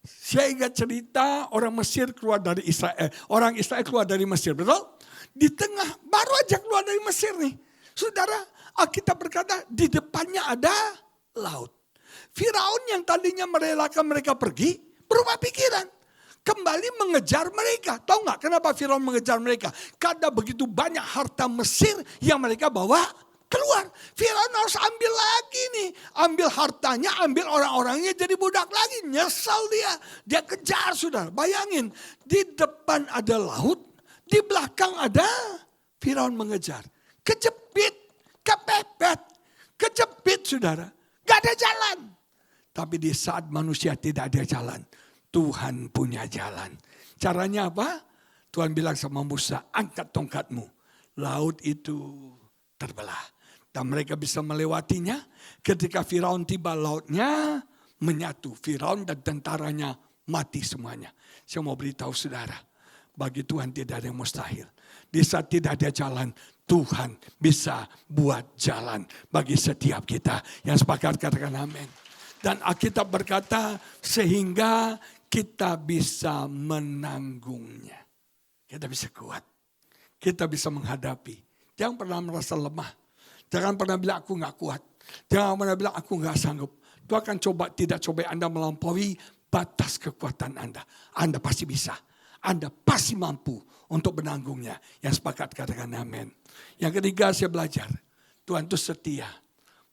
Saya ingat cerita orang Mesir keluar dari Israel. Orang Israel keluar dari Mesir, betul? Di tengah, baru aja keluar dari Mesir nih. Saudara, Alkitab berkata di depannya ada laut. Firaun yang tadinya merelakan mereka pergi, berubah pikiran. Kembali mengejar mereka. Tahu nggak kenapa Firaun mengejar mereka? Karena begitu banyak harta Mesir yang mereka bawa keluar. Firaun harus ambil lagi nih. Ambil hartanya, ambil orang-orangnya jadi budak lagi. Nyesal dia. Dia kejar, saudara. Bayangin, di depan ada laut, di belakang ada Firaun mengejar. Kejepit, kepepet, kejepit saudara. Gak ada jalan. Tapi di saat manusia tidak ada jalan, Tuhan punya jalan. Caranya apa? Tuhan bilang sama Musa, angkat tongkatmu. Laut itu terbelah. Dan mereka bisa melewatinya. Ketika Firaun tiba, lautnya menyatu. Firaun dan tentaranya mati semuanya. Saya mau beritahu saudara, bagi Tuhan tidak ada yang mustahil. Di saat tidak ada jalan, Tuhan bisa buat jalan bagi setiap kita. Yang sepakat katakan amin. Dan Alkitab berkata, sehingga kita bisa menanggungnya. Kita bisa kuat. Kita bisa menghadapi. Jangan pernah merasa lemah. Jangan pernah bilang aku gak kuat. Jangan pernah bilang aku gak sanggup. Tuhan akan tidak coba Anda melampaui batas kekuatan Anda. Anda pasti bisa. Anda pasti mampu untuk menanggungnya. Yang sepakat katakan amin. Yang ketiga saya belajar. Tuhan itu setia.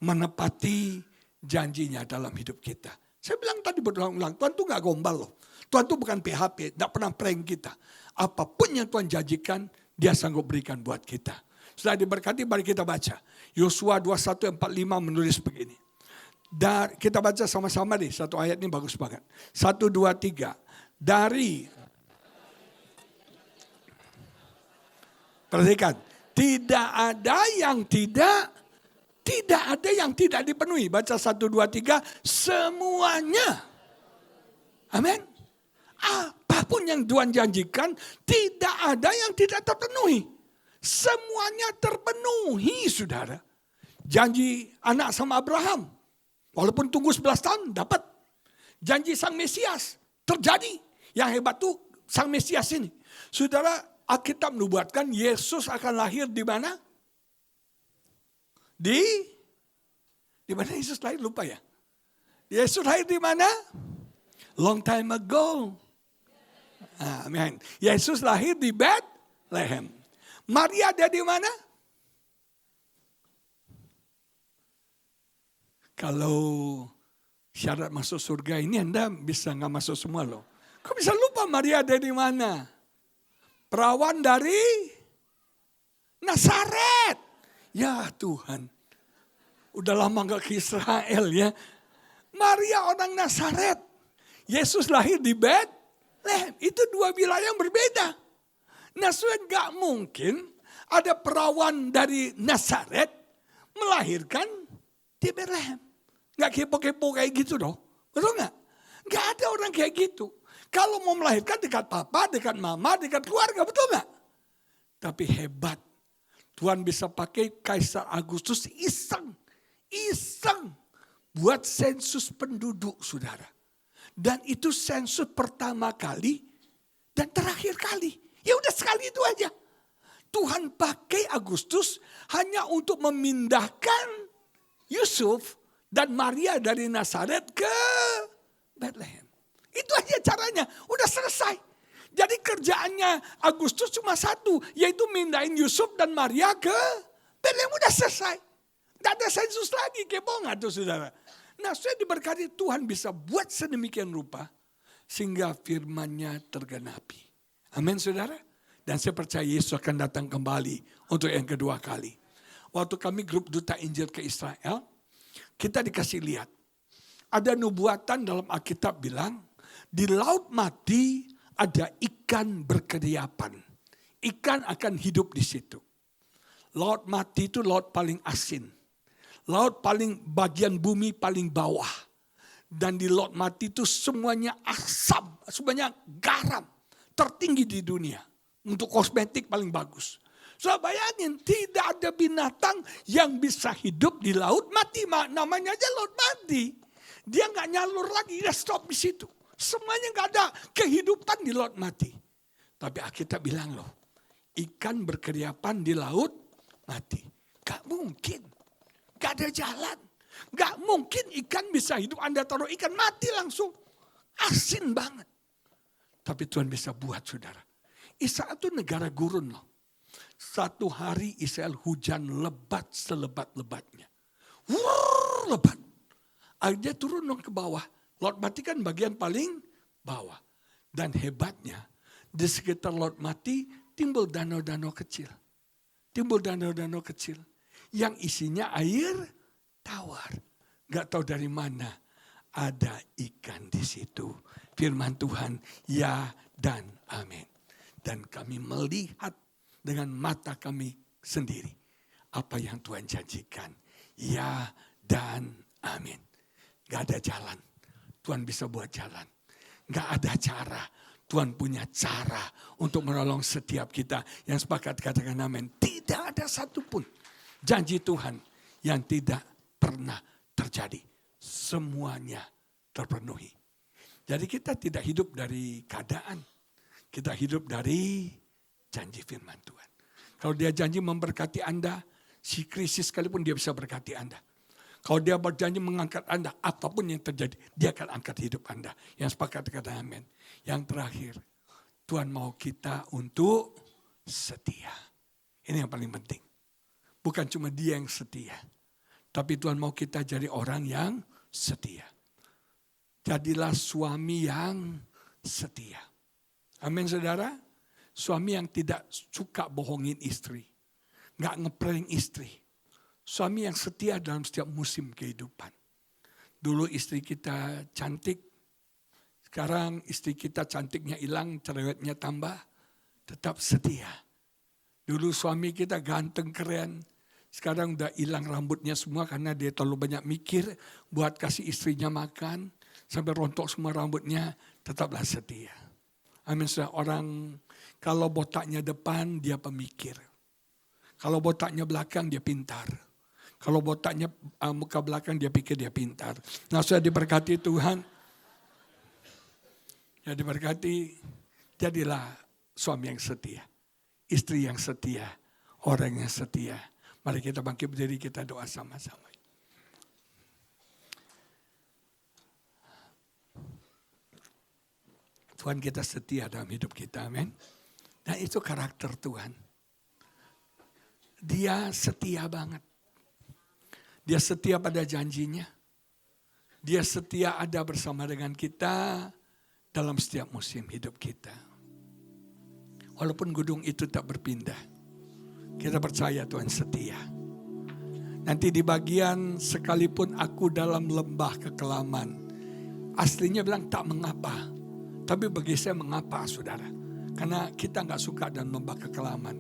Menepati janjinya dalam hidup kita. Saya bilang tadi berulang-ulang. Tuhan itu gak gombal loh. Tuhan itu bukan PHP. Gak pernah prank kita. Apapun yang Tuhan janjikan, dia sanggup berikan buat kita. Setelah diberkati, mari kita baca. Yosua 21:45 menulis begini. Dan kita baca sama-sama nih. Satu ayat ini bagus banget. 1, 2, 3. Perhatikan, tidak ada yang tidak dipenuhi. Baca 1, 2, 3, semuanya. Amin. Apapun yang Tuhan janjikan, tidak ada yang tidak terpenuhi. Semuanya terpenuhi, saudara. Janji anak sama Abraham, walaupun tunggu 11 tahun, dapat. Janji Sang Mesias, terjadi. Yang hebat tuh Sang Mesias ini. Saudara, Alkitab menubuatkan Yesus akan lahir di mana? Di mana Yesus lahir? Lupa ya. Yesus lahir di mana? Long time ago. Amin. Yesus lahir di Bethlehem. Maria ada di mana? Kalau syarat masuk surga ini Anda bisa nggak masuk semua loh. Kok bisa lupa Maria ada di mana? Perawan dari Nazaret. Ya Tuhan. Udah lama gak ke Israel ya. Maria orang Nazaret. Yesus lahir di Bethlehem. Itu dua wilayah yang berbeda. Nah sudah gak mungkin ada perawan dari Nazaret melahirkan di Bethlehem. Gak kepo-kepo kayak gitu dong. Betul gak? Gak ada orang kayak gitu. Kalau mau melahirkan dekat papa, dekat mama, dekat keluarga, betul gak? Tapi hebat. Tuhan bisa pakai Kaisar Agustus iseng buat sensus penduduk, saudara. Dan itu sensus pertama kali dan terakhir kali. Ya udah sekali itu aja. Tuhan pakai Agustus hanya untuk memindahkan Yusuf dan Maria dari Nazaret ke Bethlehem. Itu aja caranya, udah selesai. Jadi kerjaannya Agustus cuma satu, yaitu mindahin Yusuf dan Maria ke Bethlehem, udah selesai. Gak ada sensus lagi, kepo gak tuh saudara. Nah saya diberkati Tuhan bisa buat sedemikian rupa, sehingga firman-Nya tergenapi. Amin saudara. Dan saya percaya Yesus akan datang kembali untuk yang kedua kali. Waktu kami grup Duta Injil ke Israel, kita dikasih lihat. Ada nubuatan dalam Alkitab bilang, di laut mati ada ikan berkeriapan. Ikan akan hidup di situ. Laut Mati itu laut paling asin. Laut paling bagian bumi paling bawah. Dan di Laut Mati itu semuanya asam, semuanya garam. Tertinggi di dunia. Untuk kosmetik paling bagus. So bayangin, tidak ada binatang yang bisa hidup di Laut Mati. Namanya aja Laut Mati. Dia gak nyalur lagi, dia stop di situ. Semuanya gak ada kehidupan di Laut Mati. Tapi Alkitab bilang loh, ikan berkeriapan di Laut Mati. Gak mungkin. Gak ada jalan. Gak mungkin ikan bisa hidup. Anda taruh ikan mati langsung. Asin banget. Tapi Tuhan bisa buat saudara. Israel itu negara gurun loh. Satu hari Israel hujan lebat selebat-lebatnya. Lebat. Akhirnya turun dong ke bawah. Laut Mati kan bagian paling bawah. Dan hebatnya di sekitar Laut Mati timbul danau-danau kecil. Timbul danau-danau kecil. Yang isinya air tawar. Gak tahu dari mana ada ikan di situ. Firman Tuhan, ya dan amin. Dan kami melihat dengan mata kami sendiri. Apa yang Tuhan janjikan. Ya dan amin. Gak ada jalan. Tuhan bisa buat jalan. Gak ada cara. Tuhan punya cara untuk menolong setiap kita. Yang sepakat katakan amin. Tidak ada satupun janji Tuhan yang tidak pernah terjadi. Semuanya terpenuhi. Jadi kita tidak hidup dari keadaan. Kita hidup dari janji firman Tuhan. Kalau dia janji memberkati Anda, si krisis sekalipun dia bisa berkati Anda. Kalau dia berjanji mengangkat Anda, apapun yang terjadi, dia akan angkat hidup Anda. Yang sepakat kata amin. Yang terakhir, Tuhan mau kita untuk setia. Ini yang paling penting. Bukan cuma dia yang setia. Tapi Tuhan mau kita jadi orang yang setia. Jadilah suami yang setia. Amin saudara. Suami yang tidak suka bohongin istri. Gak ngeprank istri. Suami yang setia dalam setiap musim kehidupan. Dulu istri kita cantik. Sekarang istri kita cantiknya hilang, cerewetnya tambah. Tetap setia. Dulu suami kita ganteng keren. Sekarang udah hilang rambutnya semua karena dia terlalu banyak mikir. Buat kasih istrinya makan. Sampai rontok semua rambutnya. Tetaplah setia. Amin. Orang kalau botaknya depan dia pemikir. Kalau botaknya belakang dia pintar. Kalau botaknya muka belakang dia pikir dia pintar. Nah sudah diberkati Tuhan. Ya diberkati. Jadilah suami yang setia. Istri yang setia. Orang yang setia. Mari kita bangkit berdiri, kita doa sama-sama. Tuhan kita setia dalam hidup kita, amin. Dan itu karakter Tuhan. Dia setia banget. Dia setia pada janjinya. Dia setia ada bersama dengan kita dalam setiap musim hidup kita. Walaupun gunung itu tak berpindah. Kita percaya Tuhan setia. Nanti di bagian sekalipun aku dalam lembah kekelaman. Aslinya bilang tak mengapa. Tapi bagi saya mengapa saudara. Karena kita gak suka dalam lembah kekelaman.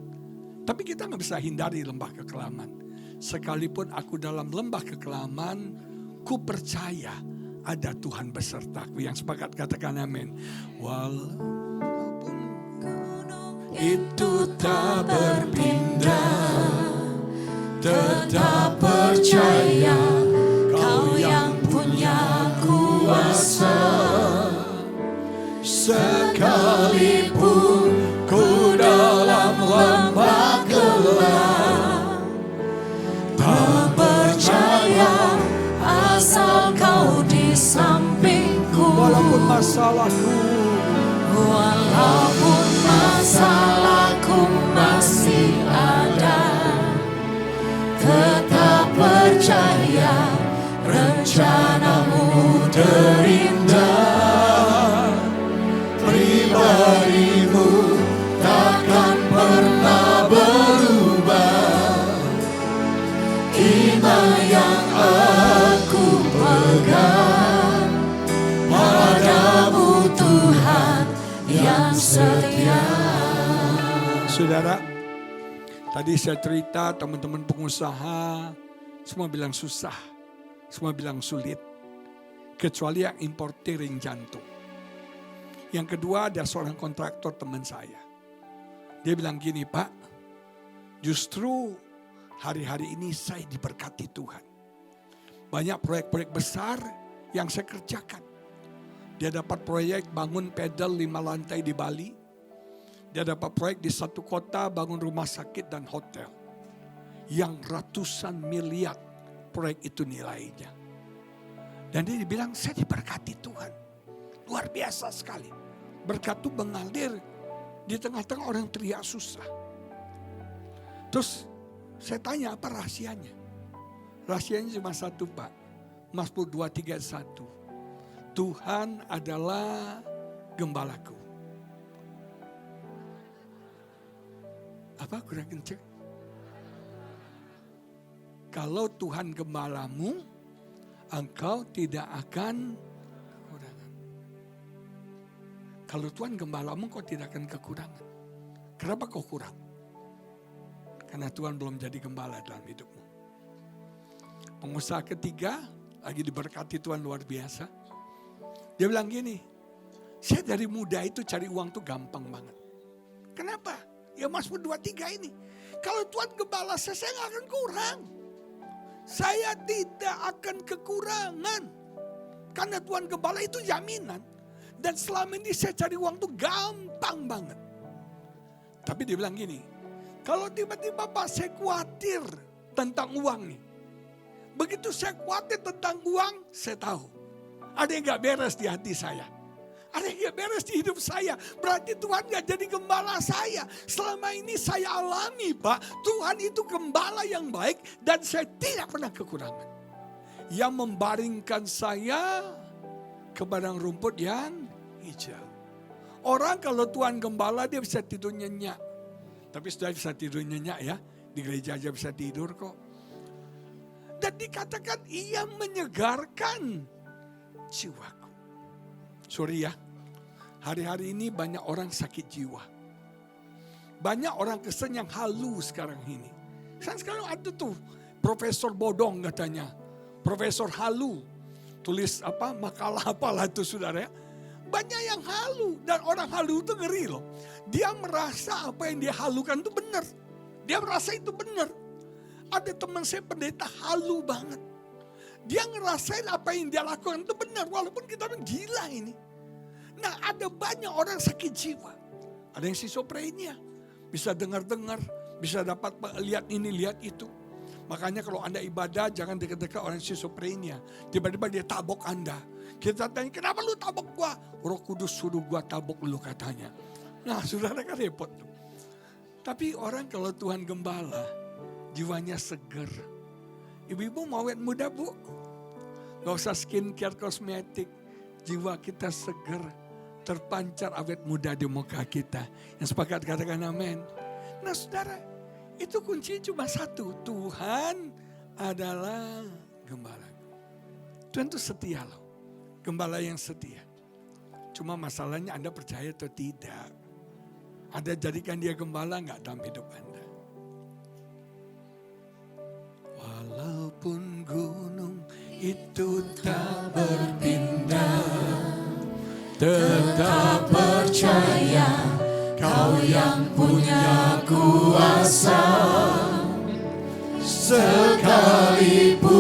Tapi kita gak bisa hindari lembah kekelaman. Sekalipun aku dalam lembah kekelaman, ku percaya ada Tuhan besertaku. Yang sepakat katakan amin. Walaupun gunung itu tak berpindah, tetap percaya Kau yang punya kuasa. Sekalipun ku dalam lembah gelap, tak percaya asal Kau di sampingku. Walaupun masalahku masih ada, tetap percaya rencanamu terindah. Pribadimu takkan pernah berubah. Iman yang aku pegang padamu Tuhan yang setia. Saudara, Tadi saya cerita teman-teman pengusaha semua bilang susah, semua bilang sulit. Kecuali yang importer ring jantung. Yang kedua ada seorang kontraktor teman saya. Dia bilang gini, Pak, justru hari-hari ini saya diberkati Tuhan. Banyak proyek-proyek besar yang saya kerjakan. Dia dapat proyek bangun pedal 5 lantai di Bali. Dia dapat proyek di satu kota bangun rumah sakit dan hotel. Yang ratusan miliar proyek itu nilainya. Dan dia bilang, saya diberkati Tuhan. Luar biasa sekali. Berkat itu mengalir di tengah-tengah orang teriak susah. Terus saya tanya apa rahasianya? Rahasianya cuma satu, Pak. Mazmur 231. Tuhan adalah gembalaku. Apa kurang kenceng? Kalau Tuhan gembalamu, engkau tidak akan kekurangan. Kalau Tuhan gembalamu, kau tidak akan kekurangan. Kenapa kau kurang? Karena Tuhan belum jadi gembala dalam hidupmu. Pengusaha ketiga, lagi diberkati Tuhan luar biasa. Dia bilang gini, saya dari muda itu cari uang tuh gampang banget. Kenapa? Ya Mazmur 23 ini. Kalau Tuhan gembala saya gak akan kurang. Saya tidak akan kekurangan. Karena Tuhan gembala itu jaminan. Dan selama ini saya cari uang tuh gampang banget. Tapi dia bilang gini, kalau tiba-tiba Pak saya khawatir tentang uang nih. Begitu saya khawatir tentang uang, saya tahu. Ada yang gak beres di hati saya. Ada yang gak beres di hidup saya. Berarti Tuhan gak jadi gembala saya. Selama ini saya alami Pak. Tuhan itu gembala yang baik. Dan saya tidak pernah kekurangan. Yang membaringkan saya ke padang rumput yang hijau. Orang kalau Tuhan gembala dia bisa tidur nyenyak. Tapi sudah bisa tidur nyenyak ya. Di gereja aja bisa tidur kok. Dan dikatakan ia menyegarkan jiwaku. Sorry ya, hari-hari ini banyak orang sakit jiwa. Banyak orang Kristen yang halu sekarang ini. Sekarang ada tuh profesor bodong katanya. Profesor halu. Tulis apa makalah apalah itu saudara ya. Banyak yang halu. Dan orang halu itu ngeri loh. Dia merasa apa yang dia halukan itu benar. Dia merasa itu benar. Ada teman saya pendeta halu banget. Dia ngerasain apa yang dia lakukan itu benar. Walaupun kita orang gila ini. Nah ada banyak orang sakit jiwa. Ada yang schizophrenia. Bisa dengar-dengar. Bisa dapat lihat ini, lihat itu. Makanya kalau Anda ibadah jangan dekat-dekat orang schizophrenia. Tiba-tiba dia tabok Anda. Kita tanya kenapa lu tabok gua? Roh Kudus suruh gua tabok lu katanya. Nah saudara kan repot tuh. Tapi orang kalau Tuhan gembala, jiwanya seger. Ibu-ibu mau awet muda bu? Gak usah skincare kosmetik. Jiwa kita seger. Terpancar awet muda di muka kita. Yang sepakat katakan amin. Nah saudara, itu kuncinya cuma satu. Tuhan adalah gembala. Tuhan itu setia loh. Gembala yang setia. Cuma masalahnya Anda percaya atau tidak. Anda jadikan dia gembala gak dalam hidup Anda. Walaupun gunung itu tak berpindah, tetap percaya Kau yang punya kuasa. Sekalipun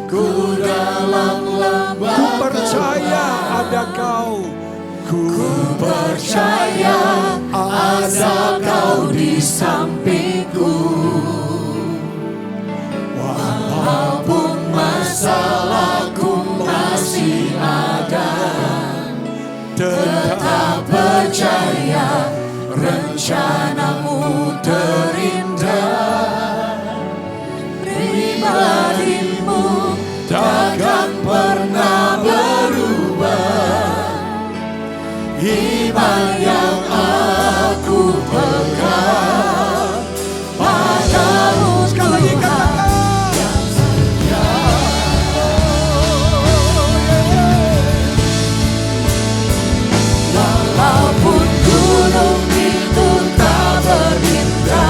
ku dalam lembah, ku percaya ada Kau. Ku percaya ada Kau di sampingku. Walaupun masalahku masih ada, tetap percaya rencanamu terindah. Pribadimu takkan pernah berubah. Iman yang aku pegang padamu. Sekali lagi katakan yang setia. Walaupun gunung itu tak berpindah,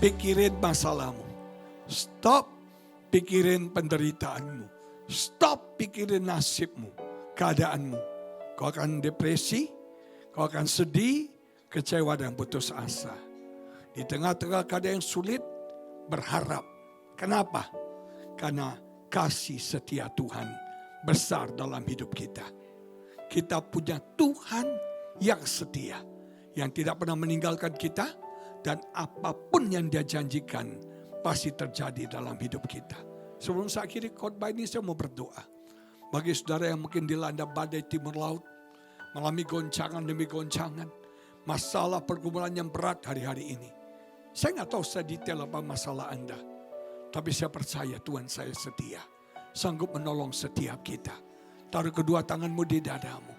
pikirin masalahmu. Stop pikirin penderitaanmu. Stop pikirin nasibmu, keadaanmu. Kau akan depresi, kau akan sedih, kecewa dan putus asa. Di tengah-tengah keadaan yang sulit, berharap. Kenapa? Karena kasih setia Tuhan besar dalam hidup kita. Kita punya Tuhan yang setia, yang tidak pernah meninggalkan kita, dan apapun yang Dia janjikan pasti terjadi dalam hidup kita. Sebelum saya akhiri khotbah ini, saya mau berdoa. Bagi saudara yang mungkin dilanda badai timur laut, mengalami goncangan demi goncangan, masalah pergumulan yang berat hari-hari ini. Saya nggak tahu sedetail apa masalah Anda, tapi saya percaya Tuhan saya setia, sanggup menolong setiap kita. Taruh kedua tanganmu di dadamu.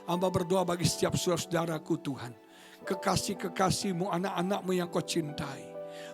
Hamba berdoa bagi setiap saudara-saudaraku Tuhan. Kekasih-kekasihmu, anak-anakmu yang kau cintai.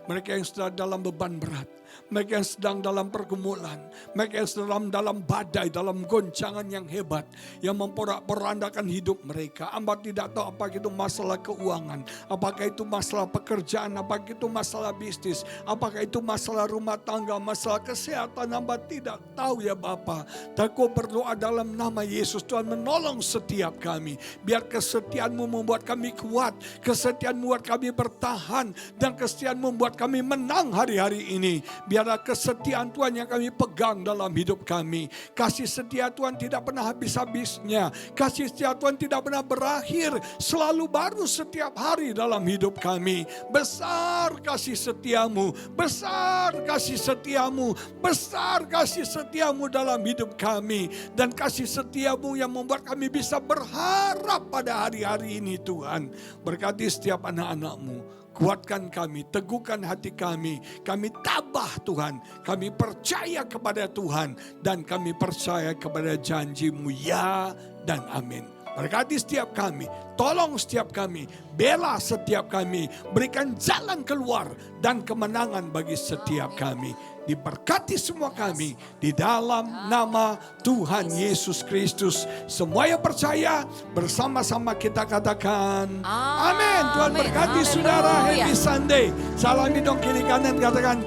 Mereka yang sedang dalam beban berat. Mereka yang sedang dalam pergumulan. Mereka yang sedang dalam badai, dalam goncangan yang hebat. Yang memporak-porandakan hidup mereka. Hamba tidak tahu apakah itu masalah keuangan. Apakah itu masalah pekerjaan. Apakah itu masalah bisnis. Apakah itu masalah rumah tangga. Masalah kesehatan. Hamba tidak tahu ya Bapa. Dan Kau berdoa dalam nama Yesus. Tuhan menolong setiap kami. Biar kesetiaan-Mu membuat kami kuat. Kesetiaan-Mu membuat kami bertahan. Dan kesetiaan-Mu membuat kami menang hari-hari ini. Biarlah kesetiaan Tuhan yang kami pegang dalam hidup kami. Kasih setia Tuhan tidak pernah habis-habisnya. Kasih setia Tuhan tidak pernah berakhir. Selalu baru setiap hari dalam hidup kami. Besar kasih setiamu. Besar kasih setiamu. Besar kasih setiamu dalam hidup kami. Dan kasih setiamu yang membuat kami bisa berharap pada hari-hari ini Tuhan. Berkati setiap anak-anakmu. Kuatkan kami, teguhkan hati kami. Kami tabah Tuhan. Kami percaya kepada Tuhan. Dan kami percaya kepada janji-Mu ya dan amin. Berkati setiap kami. Tolong setiap kami. Bela setiap kami. Berikan jalan keluar dan kemenangan bagi setiap kami. Diberkati semua kami di dalam nama Tuhan Yesus Kristus. Semua yang percaya bersama-sama kita katakan amin. Tuhan berkati saudara. Happy Sunday. Salami dong kiri kanan, katakan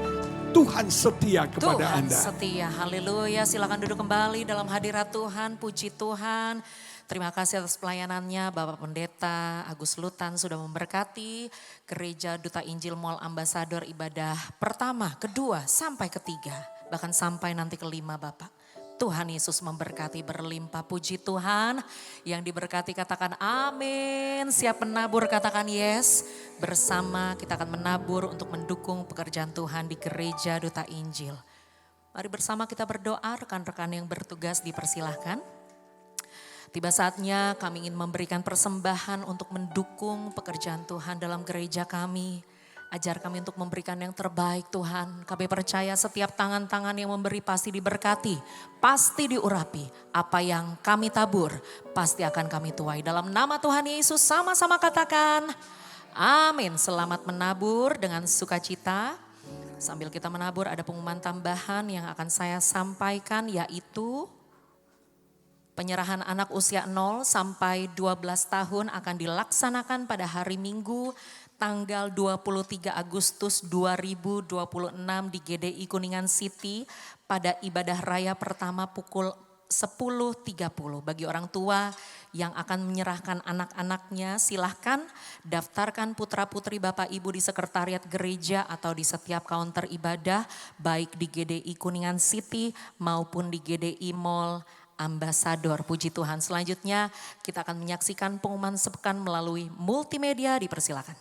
Tuhan setia kepada Tuhan Anda. setia, haleluya. Silakan duduk kembali dalam hadirat Tuhan, puji Tuhan. Terima kasih atas pelayanannya Bapak Pendeta Agus Lutan sudah memberkati Gereja Duta Injil Mall Ambasador ibadah pertama, kedua, sampai ketiga. Bahkan sampai nanti kelima Bapak. Tuhan Yesus memberkati berlimpah, puji Tuhan. Yang diberkati katakan amin. Siap menabur katakan yes. Bersama kita akan menabur untuk mendukung pekerjaan Tuhan di Gereja Duta Injil. Mari bersama kita berdoa, rekan-rekan yang bertugas dipersilahkan. Tiba saatnya kami ingin memberikan persembahan untuk mendukung pekerjaan Tuhan dalam gereja kami. Ajar kami untuk memberikan yang terbaik Tuhan. Kami percaya setiap tangan-tangan yang memberi pasti diberkati, pasti diurapi. Apa yang kami tabur pasti akan kami tuai. Dalam nama Tuhan Yesus sama-sama katakan amin. Selamat menabur dengan sukacita. Sambil kita menabur ada pengumuman tambahan yang akan saya sampaikan yaitu penyerahan anak usia 0 sampai 12 tahun akan dilaksanakan pada hari Minggu tanggal 23 Agustus 2026 di GDI Kuningan City pada ibadah raya pertama pukul 10.30. Bagi orang tua yang akan menyerahkan anak-anaknya silahkan daftarkan putra-putri Bapak Ibu di sekretariat gereja atau di setiap kaunter ibadah baik di GDI Kuningan City maupun di GDI Mall Ambasador. Puji Tuhan. Selanjutnya kita akan menyaksikan pengumuman sepekan melalui multimedia. Dipersilakan.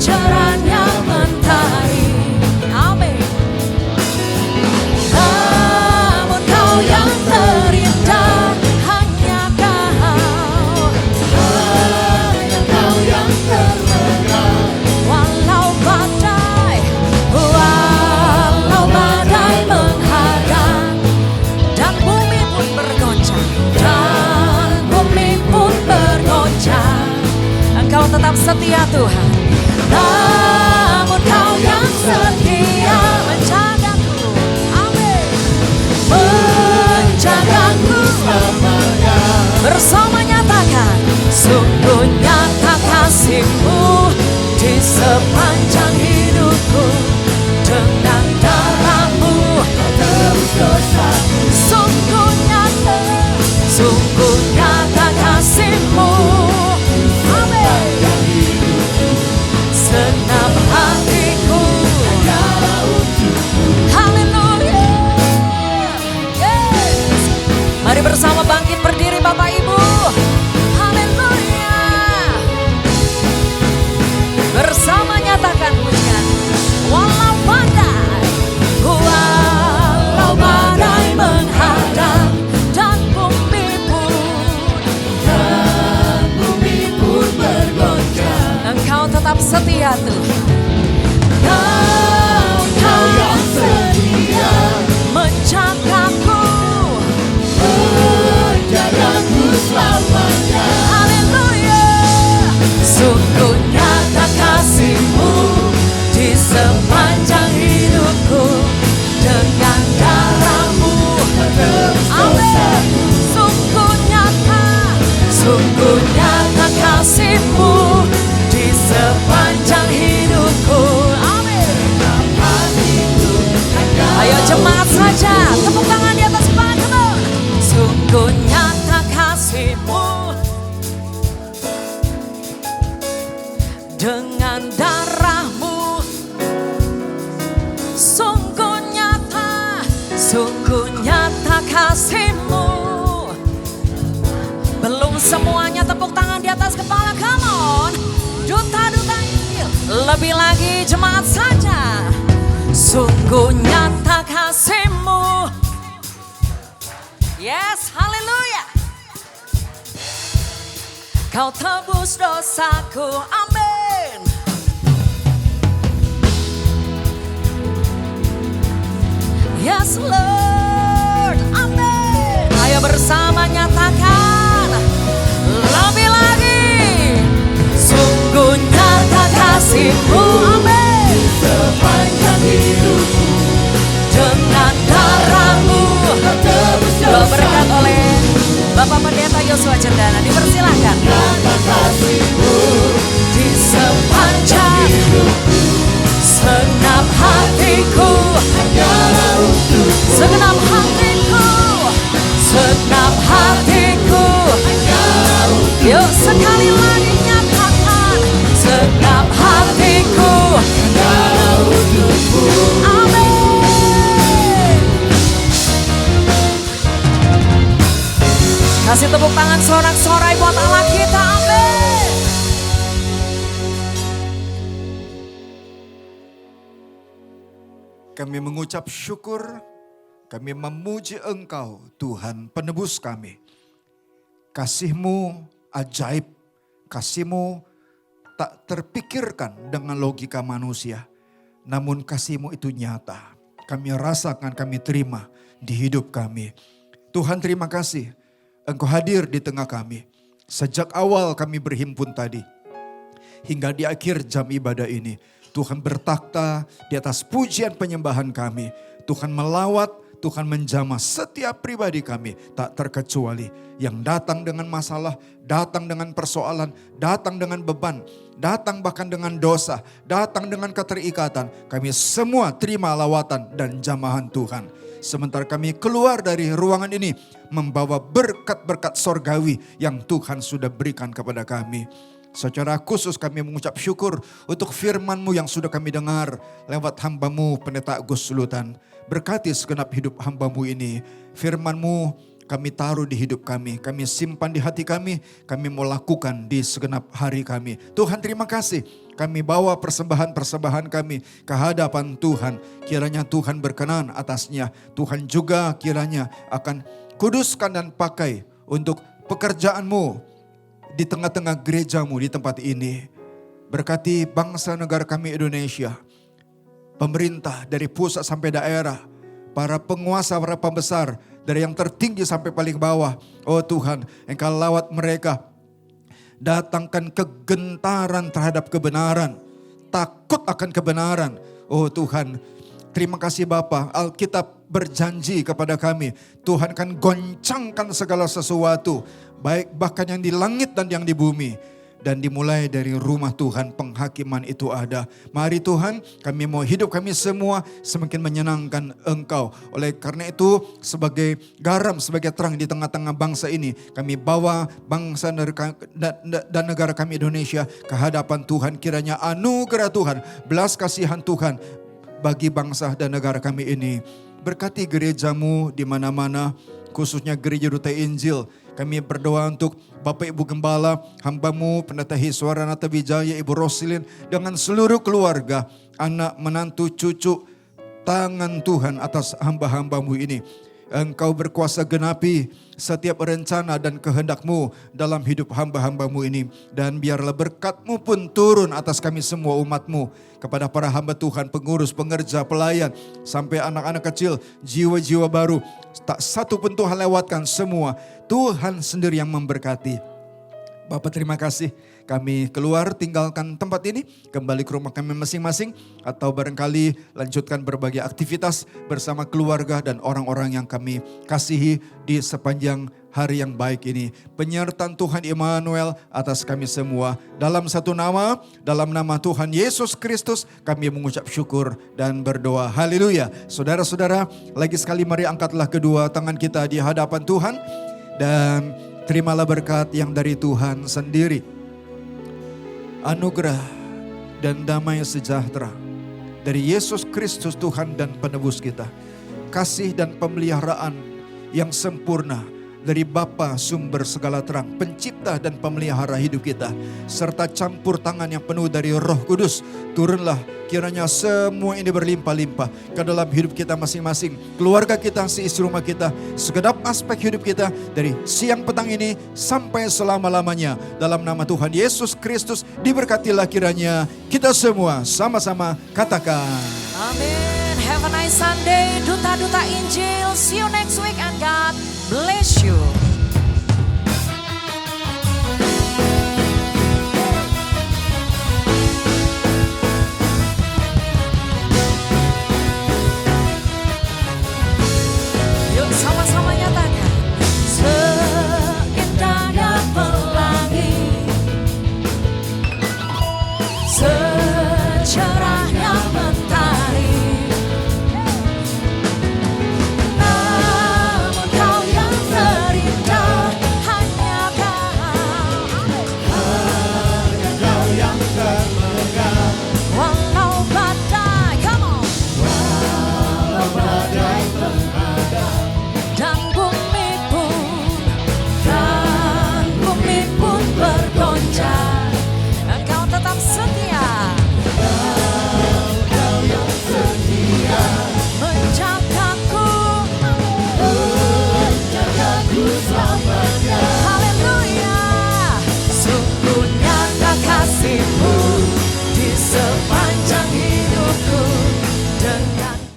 Secerahnya mentari, amin. tetap setia Tuhan. Namun Kau yang setia menjagaku. Amin. Menjagaku Selamanya. bersama nyatakan sungguh nyata kasih-Mu di sepanjang hidupku. Dengan darah-Mu Tebus dosaku. sungguh nyata kasih-Mu. Amin. Senam hatiku Hanyalah untukmu. haleluya. Yes. Mari bersama bangkit berdiri Bapak Ibu. Haleluya. Bersama nyatakan pujian. Walau badai menghadap dan bumi pun bergoncang. Engkau tetap setia Tuhan. Kau yang setia Menjagaku. menjagaku selamanya. Haleluya. Sungguh nyata kasih-Mu di sepanjang hidupku. Dengan darah-Mu amin. Sungguh nyata kasih-Mu di sepanjang hidupku. Amin. Ayo jemaat saja, tepuk tangan di atas kepala. Sungguh nyata kasih-Mu dengan darah-Mu. Sungguh nyata kasih-Mu. Belum semuanya, tepuk tangan di atas kepala, come on. Duta-duta Injil, lebih lagi jemaat saja. Sungguh nyata kasih-Mu. Yes, haleluya. Kau tebus dosaku, amin. Yes Lord, amin. Ayo bersama nyatakan lebih lagi. Sungguh nyata kasih-Mu, amin. Sepanjang hidupku Dengan darah-Mu tebus berkat oleh Bapak Pendeta Yosua Cendana. Dipersilahkan. nyata kasih-Mu Di sepanjang segenap hatiku, hanyalah untukmu. segenap hatiku, segenap hatiku. Hanyalah untukmu. Yuk sekali lagi nyatakan segenap hatiku. Hanyalah untukmu. Amin. Kasih tepuk tangan sorak-sorai buat Allah kita. Amin. Kami mengucap syukur, kami memuji Engkau, Tuhan penebus kami. Kasih-Mu ajaib, kasih-Mu tak terpikirkan dengan logika manusia. Namun kasih-Mu itu nyata, kami rasakan, kami terima di hidup kami. Tuhan terima kasih, Engkau hadir di tengah kami. Sejak awal kami berhimpun tadi, hingga di akhir jam ibadah ini. Tuhan bertakhta di atas pujian penyembahan kami. Tuhan melawat, Tuhan menjamah setiap pribadi kami. Tak terkecuali yang datang dengan masalah, datang dengan persoalan, datang dengan beban, datang bahkan dengan dosa, datang dengan keterikatan. Kami semua terima lawatan dan jamahan Tuhan. Sementara kami keluar dari ruangan ini membawa berkat-berkat sorgawi yang Tuhan sudah berikan kepada kami. Secara khusus kami mengucap syukur untuk firman-Mu yang sudah kami dengar lewat hamba-Mu Pendeta Agus Sulutan. Berkati segenap hidup hamba-Mu ini. Firman-Mu kami taruh di hidup kami simpan di hati kami mau lakukan di segenap hari kami. Tuhan terima kasih. Kami bawa persembahan-persembahan kami ke hadapan Tuhan. Kiranya Tuhan berkenan atasnya. Tuhan juga kiranya akan kuduskan dan pakai untuk pekerjaan-Mu di tengah-tengah gereja-Mu di tempat ini. Berkati bangsa negara kami Indonesia, pemerintah dari pusat sampai daerah, para penguasa, para pembesar, dari yang tertinggi sampai paling bawah. Oh Tuhan, Engkau lawat mereka Datangkan kegentaran terhadap kebenaran. Takut akan kebenaran. Oh Tuhan, terima kasih Bapa. Alkitab berjanji kepada kami, Tuhan akan goncangkan segala sesuatu, baik bahkan yang di langit dan yang di bumi. Dan dimulai dari rumah Tuhan penghakiman itu ada. Mari Tuhan, kami mau hidup kami semua semakin menyenangkan Engkau. Oleh karena itu sebagai garam, sebagai terang di tengah-tengah bangsa ini, kami bawa bangsa dan negara kami Indonesia ke hadapan Tuhan. Kiranya anugerah Tuhan, belas kasihan Tuhan bagi bangsa dan negara kami ini. Berkati gerejamu di mana-mana, khususnya Gereja Duta Injil. Kami berdoa untuk Bapak Ibu Gembala, hambamu, Pendeta Hiswara Nata Wijaya, Ibu Rosilin, dengan seluruh keluarga, anak, menantu, cucu, tangan Tuhan atas hamba-hambamu ini. Engkau berkuasa genapi setiap rencana dan kehendak-Mu dalam hidup hamba-hambamu ini. Dan biarlah berkat-Mu pun turun atas kami semua umat-Mu. Kepada para hamba Tuhan, pengurus, pengerja, pelayan, sampai anak-anak kecil, jiwa-jiwa baru. Tak satu pun Tuhan lewatkan, semua Tuhan sendiri yang memberkati. Bapak terima kasih, kami keluar tinggalkan tempat ini, kembali ke rumah kami masing-masing, atau barangkali lanjutkan berbagai aktivitas bersama keluarga dan orang-orang yang kami kasihi di sepanjang hari yang baik ini. Penyertaan Tuhan Immanuel atas kami semua. Dalam satu nama, dalam nama Tuhan Yesus Kristus, kami mengucap syukur dan berdoa. Haleluya. Saudara-saudara, lagi sekali mari angkatlah kedua tangan kita di hadapan Tuhan dan terimalah berkat yang dari Tuhan sendiri. Anugerah dan damai sejahtera dari Yesus Kristus Tuhan dan penebus kita. Kasih dan pemeliharaan yang sempurna dari Bapa sumber segala terang, pencipta dan pemelihara hidup kita, serta campur tangan yang penuh dari Roh Kudus, turunlah kiranya semua ini berlimpah-limpah ke dalam hidup kita masing-masing, keluarga kita, seisi rumah kita, segenap aspek hidup kita dari siang petang ini sampai selama-lamanya. Dalam nama Tuhan Yesus Kristus diberkatilah kiranya kita semua sama-sama katakan. Amin. Have a nice Sunday, Duta-Duta Injil. See you next week and God bless you.